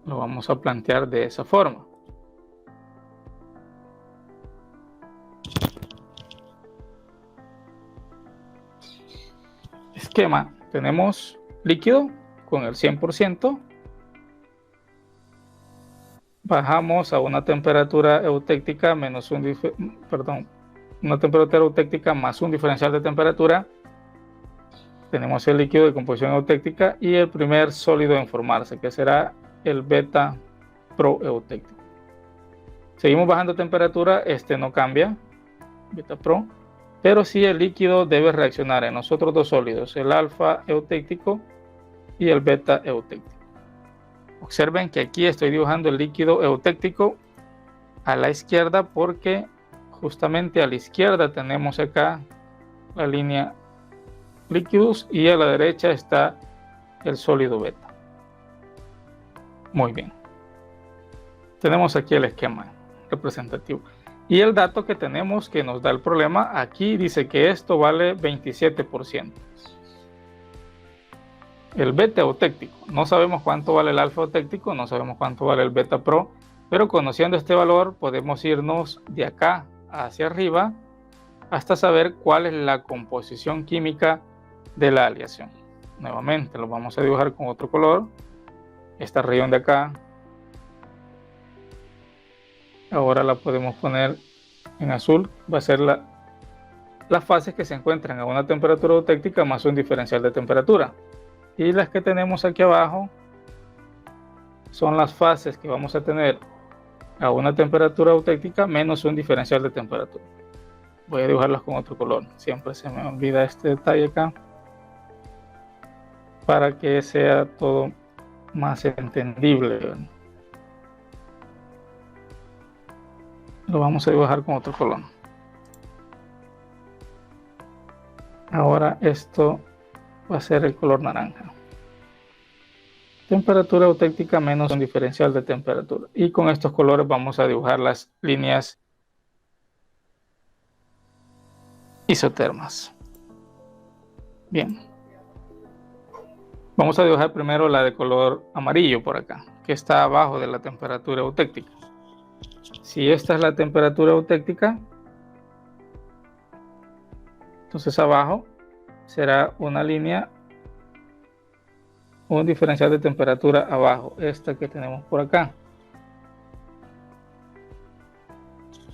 lo vamos a plantear de esa forma. Esquema, tenemos líquido con el 100%. Bajamos a una temperatura eutéctica menos una temperatura eutéctica más un diferencial de temperatura. Tenemos el líquido de composición eutéctica y el primer sólido en formarse, que será el beta pro eutéctico. Seguimos bajando temperatura, este no cambia, beta pro, pero sí el líquido debe reaccionar en los otros dos sólidos, el alfa eutéctico y el beta eutéctico. Observen que aquí estoy dibujando el líquido eutéctico a la izquierda porque justamente a la izquierda tenemos acá la línea líquidos y a la derecha está el sólido beta. Muy bien. Tenemos aquí el esquema representativo. Y el dato que tenemos que nos da el problema, aquí dice que esto vale 27%. El beta eutéctico, no sabemos cuánto vale el alfa eutéctico, no sabemos cuánto vale el beta pro, pero conociendo este valor podemos irnos de acá hacia arriba hasta saber cuál es la composición química de la aleación. Nuevamente lo vamos a dibujar con otro color. Esta región de acá ahora la podemos poner en azul, va a ser las fases que se encuentran a una temperatura eutéctica más un diferencial de temperatura. Y las que tenemos aquí abajo son las fases que vamos a tener a una temperatura eutéctica menos un diferencial de temperatura. Voy a dibujarlas con otro color, siempre se me olvida este detalle acá, para que sea todo más entendible. Lo vamos a dibujar con otro color. Ahora esto va a ser el color naranja. Temperatura eutéctica menos un diferencial de temperatura. Y con estos colores vamos a dibujar las líneas isotermas. Bien. Vamos a dibujar primero la de color amarillo por acá, que está abajo de la temperatura eutéctica. Si esta es la temperatura eutéctica, entonces abajo será una línea, un diferencial de temperatura abajo, esta que tenemos por acá.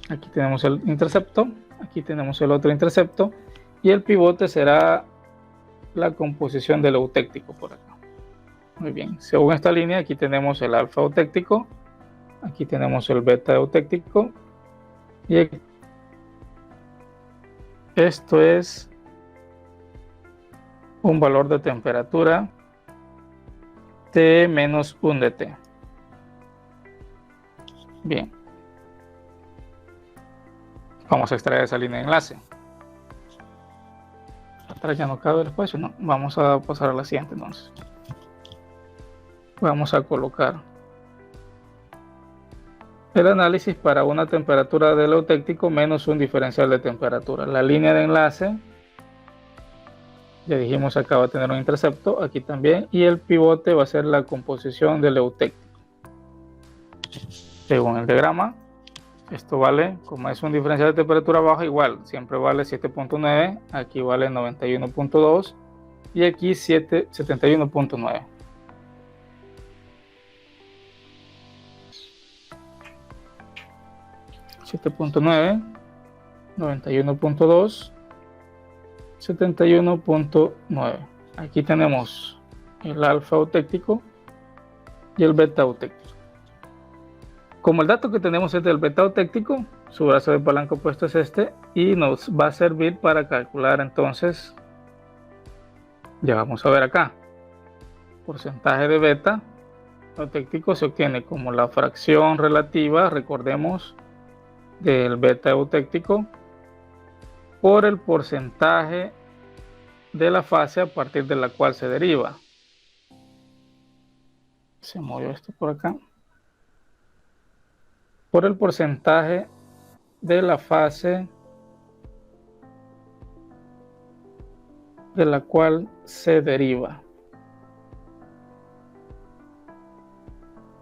Aquí tenemos el intercepto, aquí tenemos el otro intercepto, y el pivote será la composición del eutéctico por acá. Muy bien, según esta línea, aquí tenemos el alfa eutéctico, aquí tenemos el beta eutéctico, y esto es un valor de temperatura T menos 1 de T. Bien. Vamos a extraer esa línea de enlace. Atrás ya no cabe el espacio, no. Vamos a pasar a la siguiente entonces. Vamos a colocar el análisis para una temperatura del eutéctico menos un diferencial de temperatura. La línea de enlace, ya dijimos acá va a tener un intercepto, aquí también, y el pivote va a ser la composición del eutéctico. Según el diagrama, esto vale, como es un diferencial de temperatura bajo, igual, siempre vale 7.9, aquí vale 91.2 y aquí 71.9. .9, 91.2, 71.9. Aquí tenemos el alfa eutéctico y el beta eutéctico. Como el dato que tenemos es del beta eutéctico, su brazo de palanca opuesto es este y nos va a servir para calcular entonces, ya vamos a ver acá, porcentaje de beta eutéctico se obtiene como la fracción relativa, recordemos, del beta eutéctico por el porcentaje de la fase a partir de la cual se deriva. Se movió esto por acá. Por el porcentaje de la fase de la cual se deriva.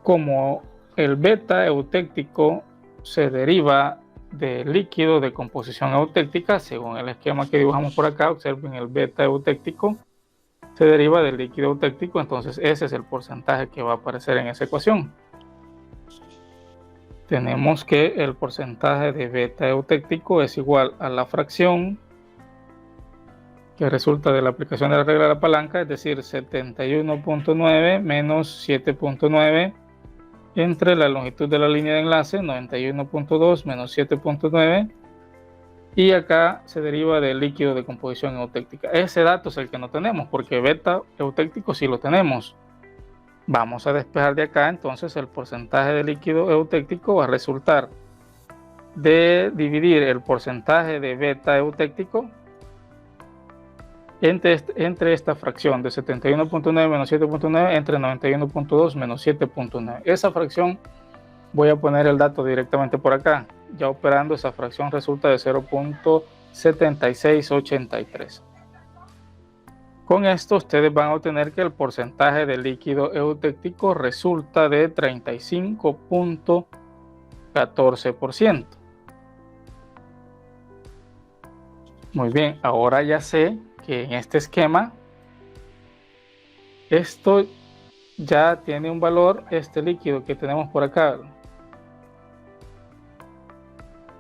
Como el beta eutéctico se deriva del líquido de composición eutéctica, según el esquema que dibujamos por acá, observen el beta eutéctico se deriva del líquido eutéctico, entonces ese es el porcentaje que va a aparecer en esa ecuación. Tenemos que el porcentaje de beta eutéctico es igual a la fracción que resulta de la aplicación de la regla de la palanca, es decir, 71.9 menos 7.9 entre la longitud de la línea de enlace, 91.2 menos 7.9, y acá se deriva del líquido de composición eutéctica. Ese dato es el que no tenemos, porque beta eutéctico sí lo tenemos. Vamos a despejar de acá, entonces el porcentaje de líquido eutéctico va a resultar de dividir el porcentaje de beta eutéctico entre esta fracción de 71.9 menos 7.9 entre 91.2 menos 7.9. Esa fracción voy a poner el dato directamente por acá. Ya operando esa fracción resulta de 0.7683. Con esto ustedes van a obtener que el porcentaje de líquido eutéctico resulta de 35.14%. Muy bien, ahora ya sé que en este esquema esto ya tiene un valor, este líquido que tenemos por acá,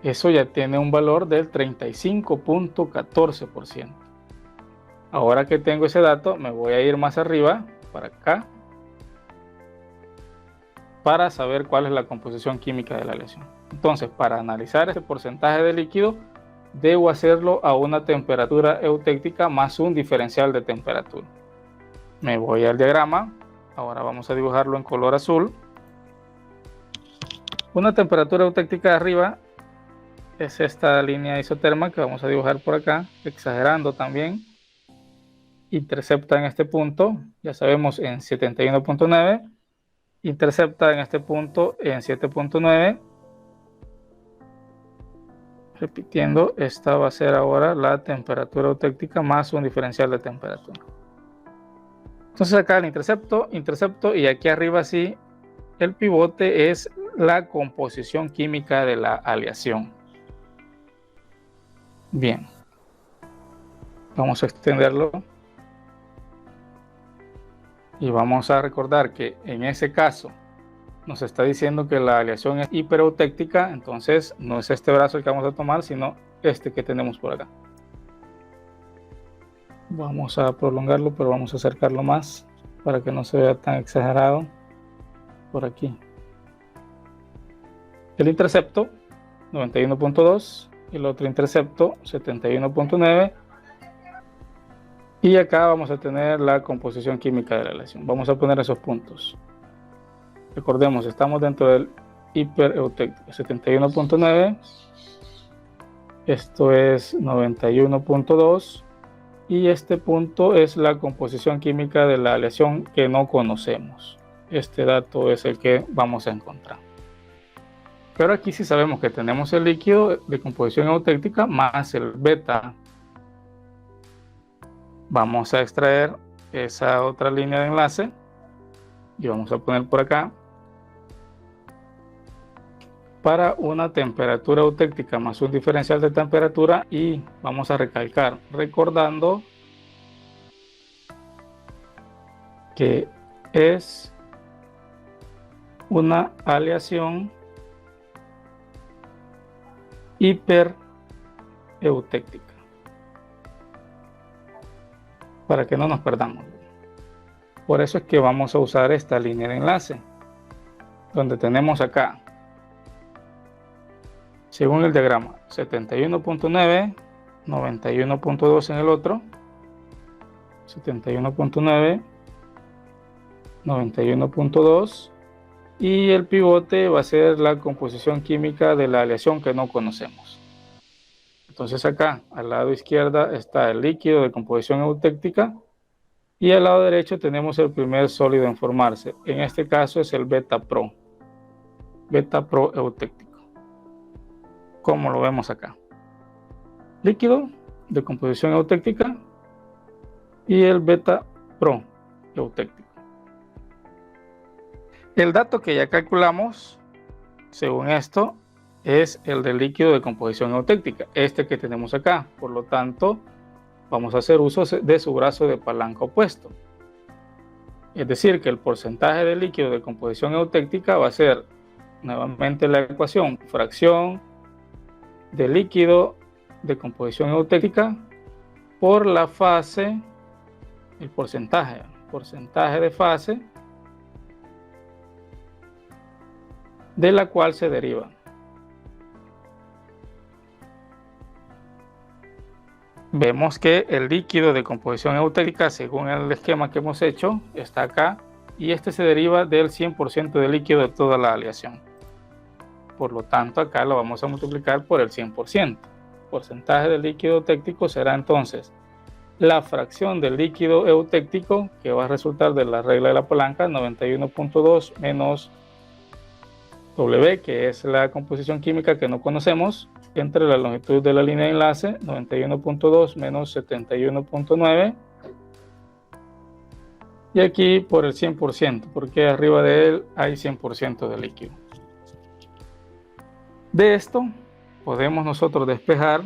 eso ya tiene un valor del 35.14%. Ahora que tengo ese dato, me voy a ir más arriba, para acá, para saber cuál es la composición química de la aleación. Entonces, para analizar este porcentaje de líquido, debo hacerlo a una temperatura eutéctica más un diferencial de temperatura. Me voy al diagrama, ahora vamos a dibujarlo en color azul. Una temperatura eutéctica de arriba es esta línea isoterma que vamos a dibujar por acá, exagerando también. Intercepta en este punto, ya sabemos, en 71.9, intercepta en este punto en 7.9. Repitiendo, esta va a ser ahora la temperatura eutéctica más un diferencial de temperatura. Entonces acá el intercepto y aquí arriba sí, el pivote es la composición química de la aleación. Bien, vamos a extenderlo y vamos a recordar que en ese caso nos está diciendo que la aleación es hipereutéctica, entonces no es este brazo el que vamos a tomar, sino este que tenemos por acá. Vamos a prolongarlo, pero vamos a acercarlo más para que no se vea tan exagerado por aquí. El intercepto 91.2, el otro intercepto 71.9, y acá vamos a tener la composición química de la aleación. Vamos a poner esos puntos. Recordemos, estamos dentro del hipereutéctico, 71.9, esto es 91.2, y este punto es la composición química de la aleación que no conocemos. Este dato es el que vamos a encontrar. Pero aquí sí sabemos que tenemos el líquido de composición eutéctica más el beta. Vamos a extraer esa otra línea de enlace y vamos a poner por acá para una temperatura eutéctica más un diferencial de temperatura, y vamos a recalcar recordando que es una aleación hipereutéctica, para que no nos perdamos. Por eso es que vamos a usar esta línea de enlace, donde tenemos acá, según el diagrama, 71.9, 91.2 en el otro, 71.9, 91.2, y el pivote va a ser la composición química de la aleación que no conocemos. Entonces acá, al lado izquierdo está el líquido de composición eutéctica, y al lado derecho tenemos el primer sólido en formarse. En este caso es el beta pro eutéctico, como lo vemos acá. Líquido de composición eutéctica y el beta pro eutéctico. El dato que ya calculamos, según esto, es el del líquido de composición eutéctica, este que tenemos acá. Por lo tanto, vamos a hacer uso de su brazo de palanca opuesto. Es decir, que el porcentaje de líquido de composición eutéctica va a ser nuevamente la ecuación fracción de líquido de composición eutéctica por la fase, el porcentaje de fase de la cual se deriva. Vemos que el líquido de composición eutéctica, según el esquema que hemos hecho, está acá, y este se deriva del 100% de líquido de toda la aleación. Por lo tanto, acá lo vamos a multiplicar por el 100%. Porcentaje del líquido eutéctico será entonces la fracción del líquido eutéctico, que va a resultar de la regla de la palanca, 91.2 menos W, que es la composición química que no conocemos, entre la longitud de la línea de enlace, 91.2 menos 71.9, y aquí por el 100%, porque arriba de él hay 100% de líquido. De esto podemos nosotros despejar,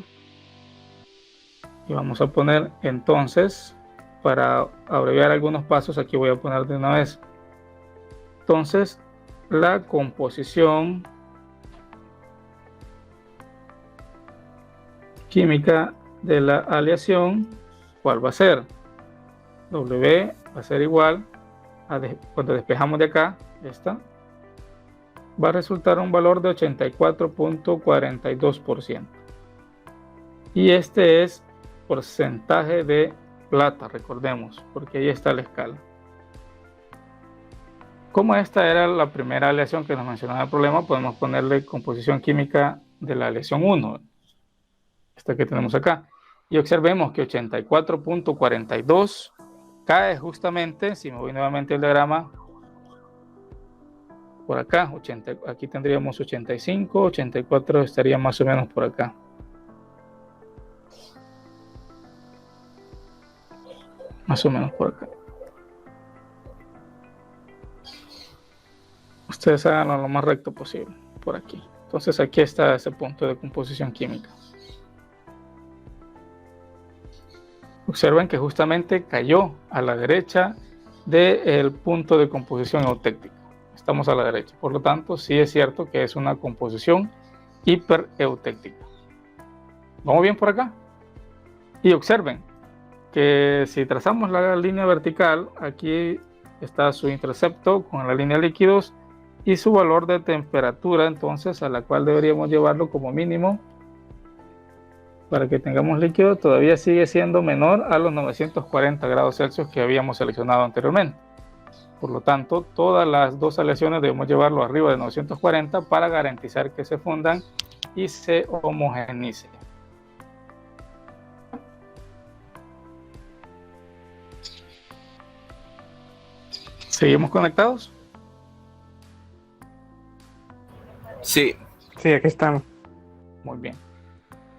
y vamos a poner entonces, para abreviar algunos pasos, aquí voy a poner de una vez. Entonces, la composición química de la aleación, ¿cuál va a ser? W va a ser igual a, cuando despejamos de acá, esta va a resultar un valor de 84.42%. Y este es porcentaje de plata, recordemos, porque ahí está la escala. Como esta era la primera aleación que nos mencionaba el problema, podemos ponerle composición química de la aleación 1, esta que tenemos acá. Y observemos que 84.42 cae justamente, si me voy nuevamente al diagrama, por acá, aquí tendríamos 85, 84 estaría más o menos por acá. Más o menos por acá. Ustedes háganlo lo más recto posible, por aquí. Entonces aquí está ese punto de composición química. Observen que justamente cayó a la derecha del punto de composición eutéctica. Estamos a la derecha, por lo tanto sí es cierto que es una composición hipereutéctica. ¿Vamos bien por acá? Y observen que si trazamos la línea vertical, aquí está su intercepto con la línea de líquidos y su valor de temperatura, entonces a la cual deberíamos llevarlo como mínimo para que tengamos líquido, todavía sigue siendo menor a los 940 grados Celsius que habíamos seleccionado anteriormente. Por lo tanto, todas las dos aleaciones debemos llevarlo arriba de 940 para garantizar que se fundan y se homogenicen. ¿Seguimos conectados? Sí. Sí, aquí estamos. Muy bien.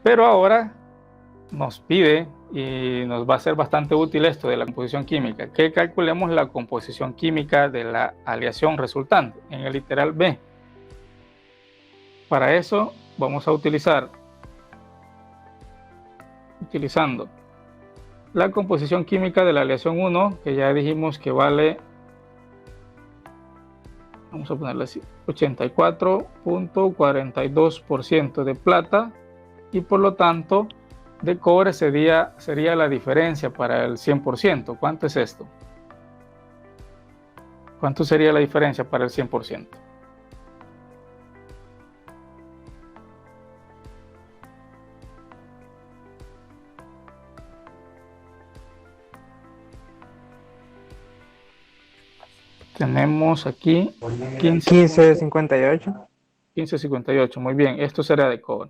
Pero ahora nos pide, y nos va a ser bastante útil esto de la composición química, que calculemos la composición química de la aleación resultante en el literal B. Para eso vamos a utilizando la composición química de la aleación 1, que ya dijimos que vale, vamos a ponerle así, 84.42% de plata, y por lo tanto de cobre sería la diferencia para el 100%. ¿Cuánto es esto? ¿Cuánto sería la diferencia para el 100%? Tenemos aquí 1558. 1558, muy bien, esto será de cobre.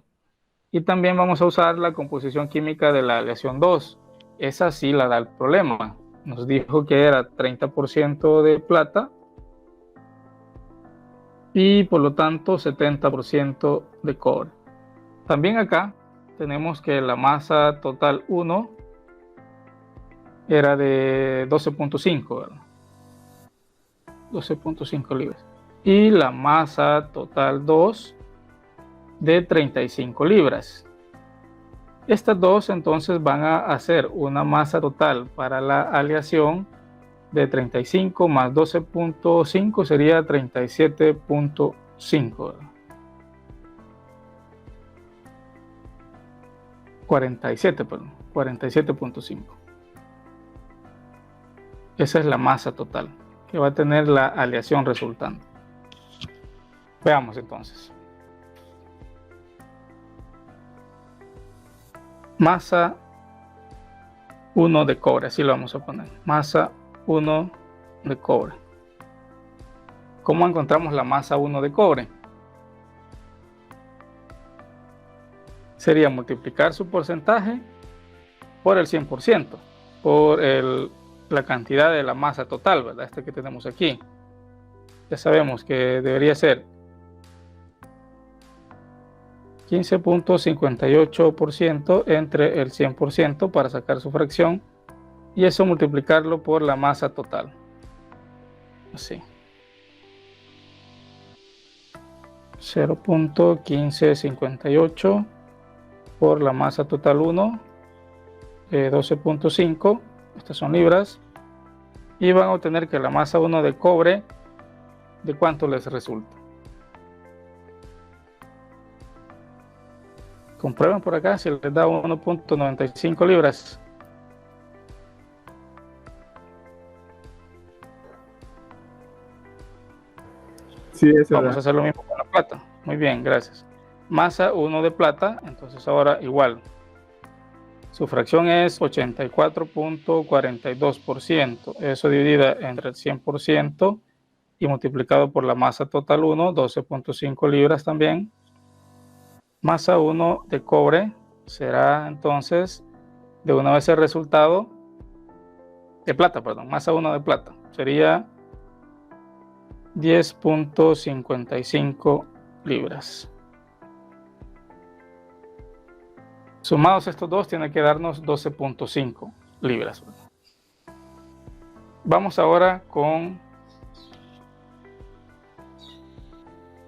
Y también vamos a usar la composición química de la aleación 2. Esa sí la da el problema. Nos dijo que era 30% de plata y por lo tanto 70% de cobre. También acá tenemos que la masa total 1 era de 12.5, ¿verdad? 12.5 libras. Y la masa total 2 de 35 libras. Estas dos entonces van a hacer una masa total para la aleación de 35 más 12.5 sería 37.5. 47.5. Esa es la masa total que va a tener la aleación resultante. Veamos entonces. Masa 1 de cobre, así lo vamos a poner. Masa 1 de cobre. ¿Cómo encontramos la masa 1 de cobre? Sería multiplicar su porcentaje por el 100%, por la cantidad de la masa total, ¿verdad? Este que tenemos aquí. Ya sabemos que debería ser 15.58% entre el 100% para sacar su fracción, y eso multiplicarlo por la masa total. Así. 0.1558 por la masa total 1, 12.5, estas son libras, y van a obtener que la masa 1 de cobre, ¿de cuánto les resulta? Comprueben por acá si les da 1.95 libras. Sí, eso Vamos a hacer lo mismo con la plata. Muy bien, gracias. Masa 1 de plata, entonces ahora igual. Su fracción es 84.42%. Eso dividida entre el 100% y multiplicado por la masa total 1, 12.5 libras también. Masa 1 de cobre será entonces, de una vez el resultado, de plata, perdón, masa 1 de plata, sería 10.55 libras. Sumados estos dos, tiene que darnos 12.5 libras. Vamos ahora con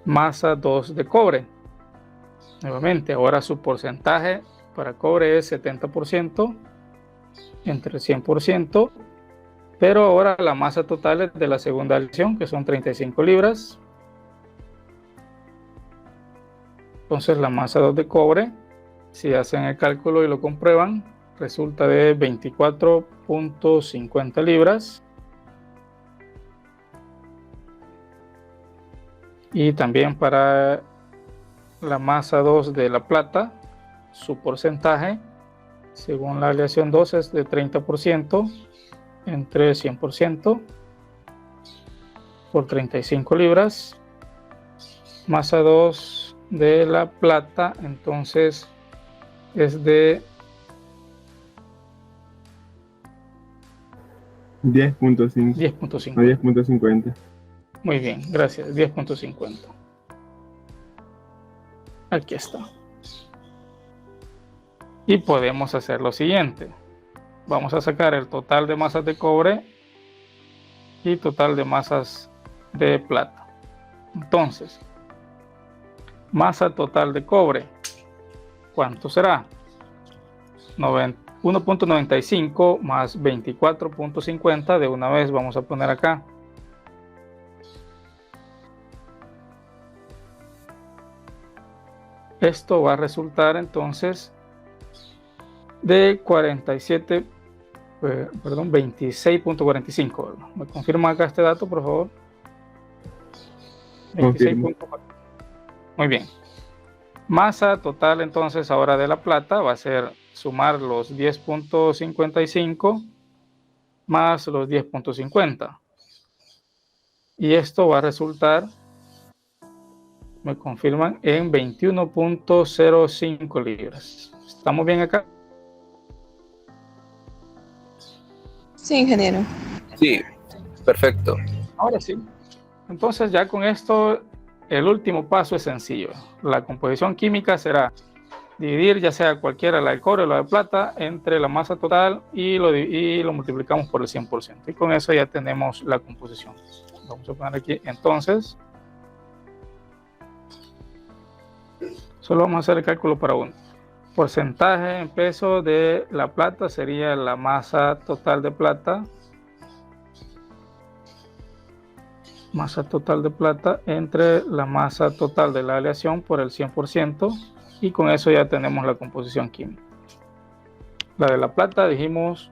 masa 2 de cobre. Nuevamente, ahora su porcentaje para cobre es 70% entre el 100%, pero ahora la masa total es de la segunda aleación, que son 35 libras. Entonces la masa 2 de cobre, si hacen el cálculo y lo comprueban, resulta de 24.50 libras. Y también para la masa 2 de la plata, su porcentaje, según la aleación 2, es de 30% entre 100% por 35 libras. Masa 2 de la plata, entonces, es de 10.5. 10.50. 10.50. Muy bien, gracias. 10.50. Aquí está. Y podemos hacer lo siguiente. Vamos a sacar el total de masas de cobre y total de masas de plata. Entonces, masa total de cobre, ¿cuánto será? 1.95 más 24.50. De una vez vamos a poner acá. Esto va a resultar entonces de 26.45. ¿Me confirma acá este dato, por favor? 26. Muy bien. Masa total entonces ahora de la plata va a ser sumar los 10.55 más los 10.50. Y esto va a resultar, me confirman, en 21.05 libras. ¿Estamos bien acá? Sí, ingeniero. Sí, perfecto. Ahora sí. Entonces ya con esto el último paso es sencillo. La composición química será dividir ya sea cualquiera, la de cobre o la de plata, entre la masa total y lo multiplicamos por el 100%. Y con eso ya tenemos la composición. Vamos a poner aquí entonces. Solo vamos a hacer el cálculo para uno. Porcentaje en peso de la plata sería la masa total de plata. Masa total de plata entre la masa total de la aleación por el 100%. Y con eso ya tenemos la composición química. La de la plata dijimos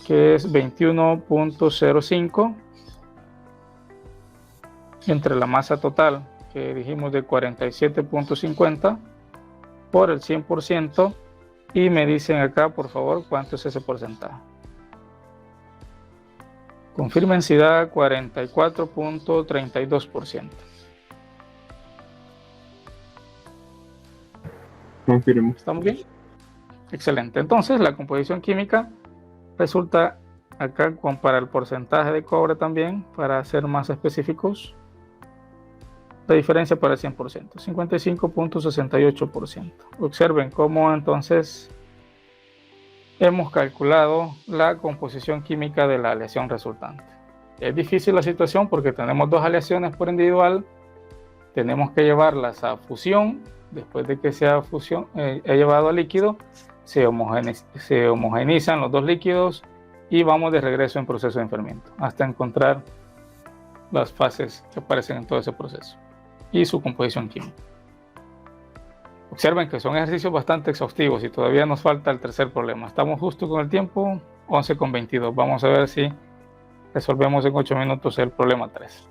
que es 21.05 entre la masa total que dijimos de 47.50 por el 100%. Y me dicen acá, por favor, cuánto es ese porcentaje. Confirmen si da 44.32%. Confirmo. ¿Estamos bien? Excelente. Entonces, la composición química resulta acá para el porcentaje de cobre también, para ser más específicos, la diferencia para el 100%, 55.68%. Observen cómo entonces hemos calculado la composición química de la aleación resultante. Es difícil la situación porque tenemos dos aleaciones por individual, tenemos que llevarlas a fusión. Después de que sea fusión, llevado a líquido, se homogenizan los dos líquidos y vamos de regreso en proceso de enfriamiento hasta encontrar las fases que aparecen en todo ese proceso y su composición química. Observen que son ejercicios bastante exhaustivos y todavía nos falta el tercer problema. Estamos justo con el tiempo, 11:22. Vamos a ver si resolvemos en 8 minutos el problema 3.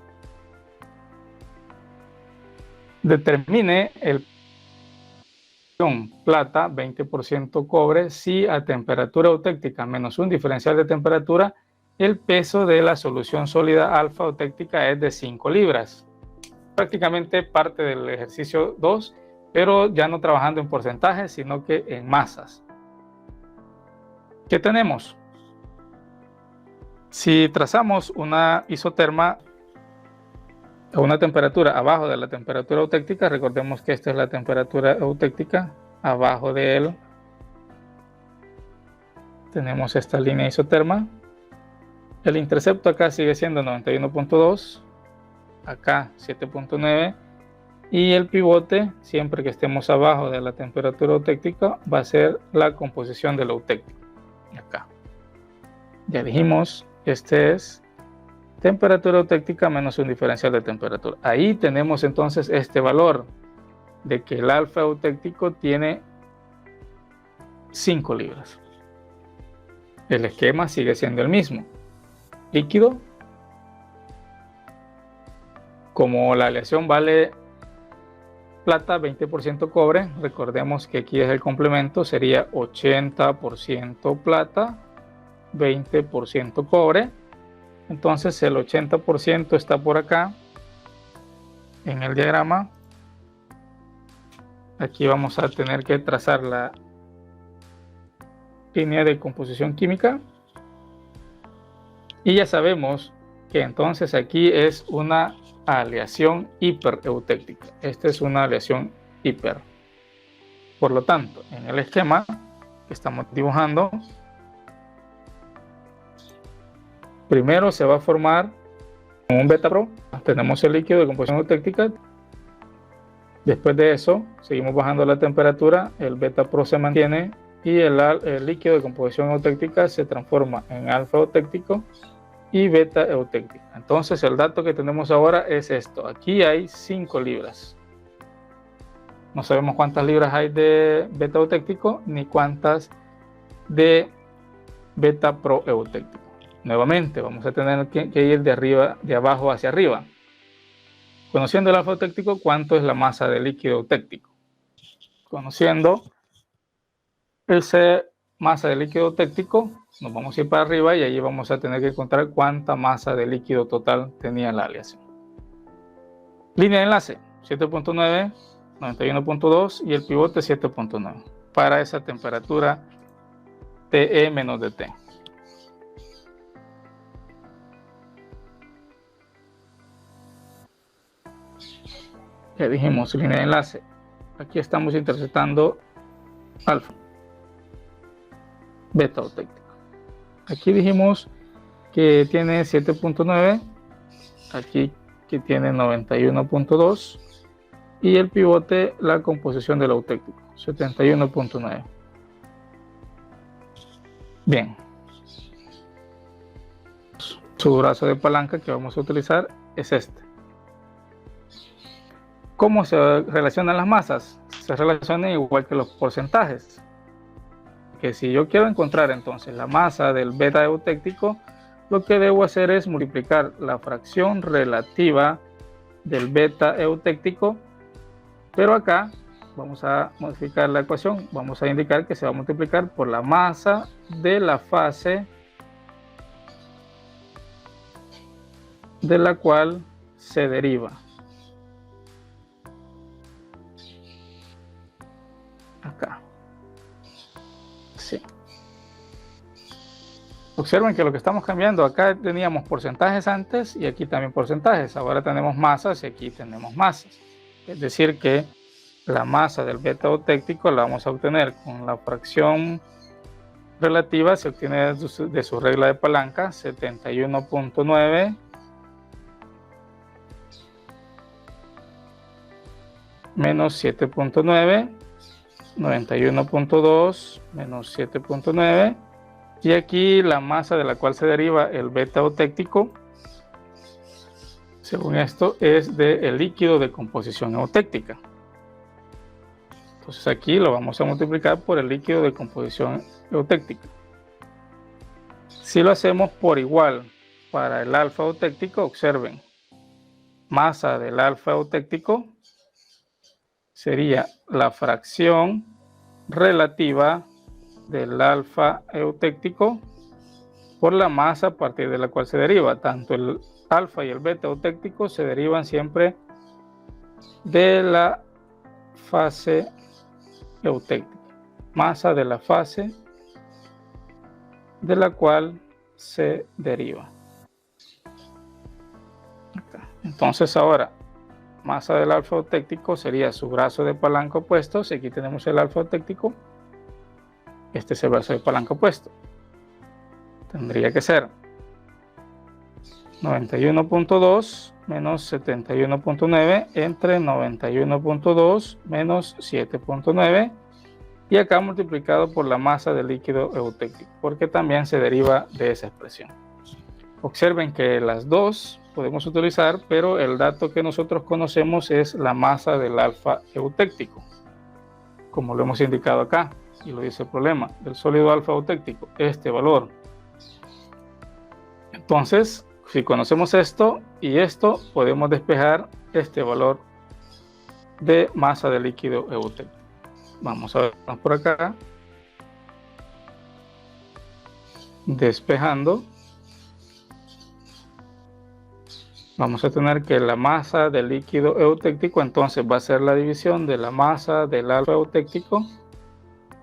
Determine el plata 20% cobre si a temperatura eutéctica menos un diferencial de temperatura el peso de la solución sólida alfa eutéctica es de 5 libras. Prácticamente parte del ejercicio 2, pero ya no trabajando en porcentajes sino que en masas. ¿Qué tenemos? Si trazamos una isoterma a una temperatura abajo de la temperatura eutéctica, recordemos que esta es la temperatura eutéctica, abajo de él tenemos esta línea isoterma, el intercepto acá sigue siendo 91.2, acá 7.9 y el pivote, siempre que estemos abajo de la temperatura eutéctica, va a ser la composición del eutéctico, acá. Ya dijimos, este es temperatura eutéctica menos un diferencial de temperatura. Ahí tenemos entonces este valor de que el alfa eutéctico tiene 5 libras. El esquema sigue siendo el mismo. Líquido. Como la aleación vale plata, 20% cobre, recordemos que aquí es el complemento, sería 80% plata, 20% cobre. Entonces el 80% está por acá en el diagrama. Aquí vamos a tener que trazar la línea de composición química. Y ya sabemos que entonces aquí es una aleación hipereutectica. Esta es una aleación hiper. Por lo tanto, en el esquema que estamos dibujando, primero se va a formar un beta pro. Tenemos el líquido de composición eutectica. Después de eso, seguimos bajando la temperatura, el beta pro se mantiene y el líquido de composición eutectica se transforma en alfa eutectico y beta eutectico. Entonces el dato que tenemos ahora es esto. Aquí hay 5 libras. No sabemos cuántas libras hay de beta eutectico ni cuántas de beta pro eutectico. Nuevamente vamos a tener que ir de abajo hacia arriba. Conociendo el alfa eutectico, ¿cuánto es la masa de líquido eutectico? Conociendo esa masa de líquido eutectico, nos vamos a ir para arriba y allí vamos a tener que encontrar cuánta masa de líquido total tenía la aleación. Línea de enlace 7.9, 91.2 y el pivote 7.9 para esa temperatura TE menos DT. Ya dijimos línea de enlace. Aquí estamos interceptando alfa, beta eutectico. Aquí dijimos que tiene 7.9, aquí que tiene 91.2 y el pivote, la composición del eutectico, 71.9. Bien. Su brazo de palanca que vamos a utilizar es este. ¿Cómo se relacionan las masas? Se relacionan igual que los porcentajes. Que si yo quiero encontrar entonces la masa del beta eutectico, lo que debo hacer es multiplicar la fracción relativa del beta eutectico, pero acá vamos a modificar la ecuación, vamos a indicar que se va a multiplicar por la masa de la fase de la cual se deriva. Acá. Sí. Observen que lo que estamos cambiando, acá teníamos porcentajes antes y aquí también porcentajes. Ahora tenemos masas y aquí tenemos masas. Es decir que la masa del beta eutectico la vamos a obtener con la fracción relativa, se obtiene de su regla de palanca, 71.9 menos 7.9, 91.2 menos 7.9, y aquí la masa de la cual se deriva el beta eutectico, según esto, es del líquido de composición eutectica. Entonces aquí lo vamos a multiplicar por el líquido de composición eutectica. Si lo hacemos por igual para el alfa eutectico, observen, masa del alfa eutectico sería la fracción relativa del alfa eutectico por la masa a partir de la cual se deriva. Tanto el alfa y el beta eutectico se derivan siempre de la fase eutectica, masa de la fase de la cual se deriva. Entonces ahora masa del alfa eutectico sería su brazo de palanca opuesto. Si aquí tenemos el alfa eutectico, este es el brazo de palanca opuesto. Tendría que ser 91.2 menos 71.9 entre 91.2 menos 7.9 y acá multiplicado por la masa del líquido eutectico, porque también se deriva de esa expresión. Observen que las dos podemos utilizar, pero el dato que nosotros conocemos es la masa del alfa eutectico, como lo hemos indicado acá, y lo dice el problema, del sólido alfa eutectico, este valor. Entonces, si conocemos esto y esto, podemos despejar este valor de masa de líquido eutectico. Vamos a vernos por acá, despejando. Vamos a tener que la masa del líquido eutectico entonces va a ser la división de la masa del alfa eutectico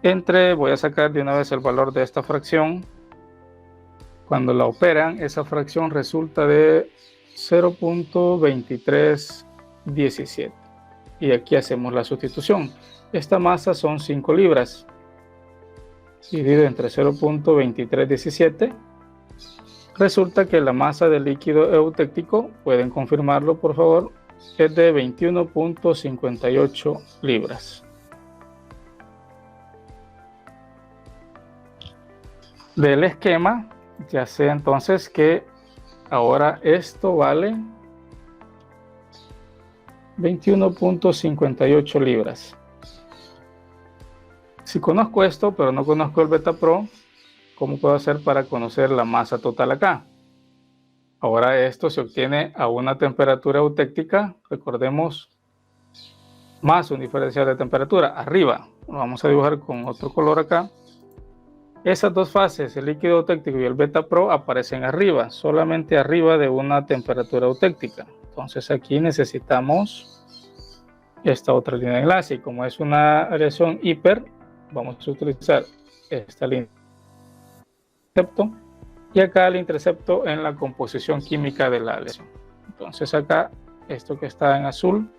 entre, voy a sacar de una vez el valor de esta fracción. Cuando la operan, esa fracción resulta de 0.2317. Y aquí hacemos la sustitución. Esta masa son 5 libras. Dividido entre 0.2317. Resulta que la masa del líquido eutéctico, pueden confirmarlo por favor, es de 21.58 libras. Del esquema, ya sé entonces que ahora esto vale 21.58 libras. Si conozco esto, pero no conozco el Betapro, ¿cómo puedo hacer para conocer la masa total acá? Ahora esto se obtiene a una temperatura eutéctica, recordemos, más un diferencial de temperatura, arriba. Lo vamos a dibujar con otro color acá. Esas dos fases, el líquido eutéctico y el Betapro, aparecen arriba, solamente arriba de una temperatura eutéctica. Entonces aquí necesitamos esta otra línea de enlace, y como es una aleación hiper, vamos a utilizar esta línea de intercepto, y acá el intercepto en la composición química de la aleación. Entonces acá, esto que está en azul,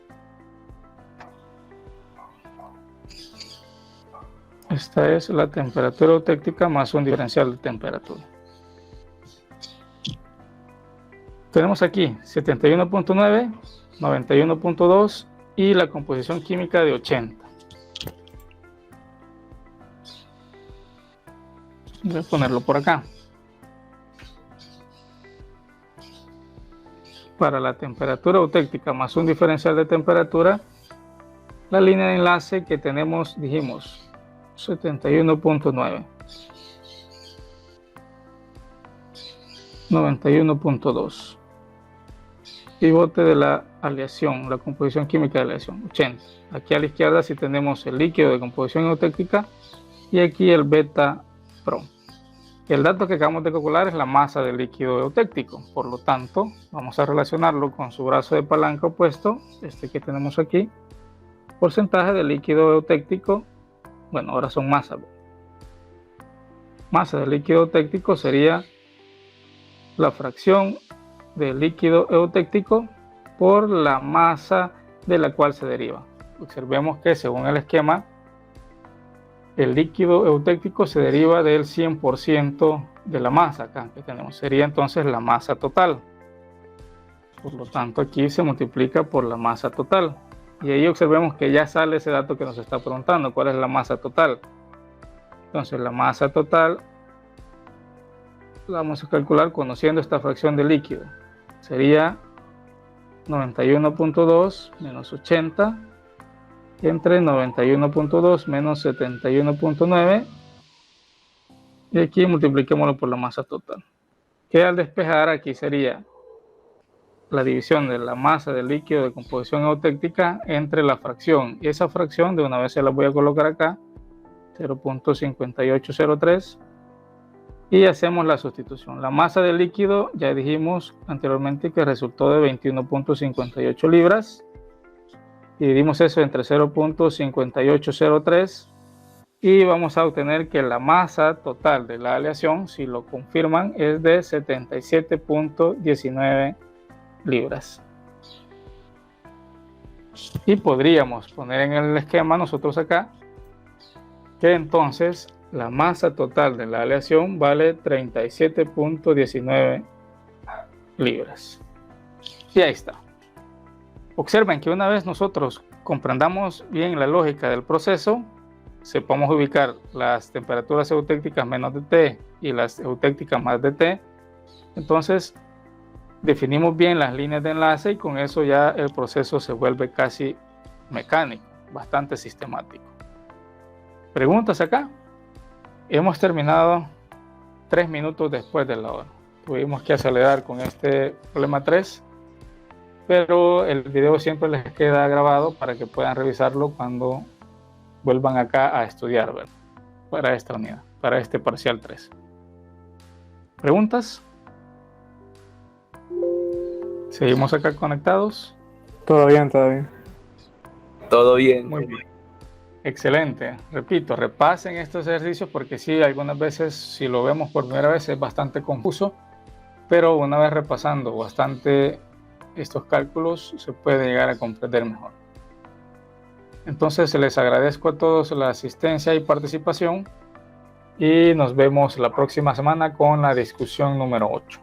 esta es la temperatura eutéctica más un diferencial de temperatura. Tenemos aquí 71.9, 91.2 y la composición química de 80. Voy a ponerlo por acá. Para la temperatura eutéctica más un diferencial de temperatura, la línea de enlace que tenemos, dijimos, 71.9, 91.2, pivote de la aleación, la composición química de la aleación, 80. Aquí a la izquierda sí tenemos el líquido de composición eutéctica y aquí el Betapro. El dato que acabamos de calcular es la masa del líquido eutéctico, por lo tanto vamos a relacionarlo con su brazo de palanca opuesto, este que tenemos aquí, porcentaje del líquido eutéctico. Bueno, ahora son masas. Masa del líquido eutéctico sería la fracción del líquido eutéctico por la masa de la cual se deriva. Observemos que según el esquema, el líquido eutéctico se deriva del 100% de la masa acá que tenemos. Sería entonces la masa total. Por lo tanto, aquí se multiplica por la masa total. Y ahí observemos que ya sale ese dato que nos está preguntando, ¿cuál es la masa total? Entonces la masa total la vamos a calcular conociendo esta fracción de líquido. Sería 91.2 menos 80 entre 91.2 menos 71.9 y aquí multipliquémoslo por la masa total. Que al despejar aquí sería la división de la masa del líquido de composición eutéctica entre la fracción, y esa fracción de una vez se la voy a colocar acá, 0.5803, y hacemos la sustitución. La masa del líquido ya dijimos anteriormente que resultó de 21.58 libras, dividimos eso entre 0.5803 y vamos a obtener que la masa total de la aleación, si lo confirman, es de 77.19 libras. Y podríamos poner en el esquema nosotros acá que entonces la masa total de la aleación vale 37.19 libras. Y ahí está. Observen que una vez nosotros comprendamos bien la lógica del proceso, sepamos ubicar las temperaturas eutécticas menos de T y las eutécticas más de T, entonces definimos bien las líneas de enlace y con eso ya el proceso se vuelve casi mecánico, bastante sistemático. ¿Preguntas acá? Hemos terminado 3 minutos después de la hora. Tuvimos que acelerar con este problema 3, pero el video siempre les queda grabado para que puedan revisarlo cuando vuelvan acá a estudiar, ¿verdad? Para esta unidad, para este parcial 3. ¿Preguntas? ¿Seguimos acá conectados? Todo bien, todo bien. Todo bien. Muy bien. Excelente. Repito, repasen estos ejercicios porque sí, algunas veces si lo vemos por primera vez es bastante confuso, pero una vez repasando bastante estos cálculos se puede llegar a comprender mejor. Entonces les agradezco a todos la asistencia y participación y nos vemos la próxima semana con la discusión número 8.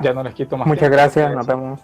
Ya no les quito más Muchas tiempo. gracias, nos vemos.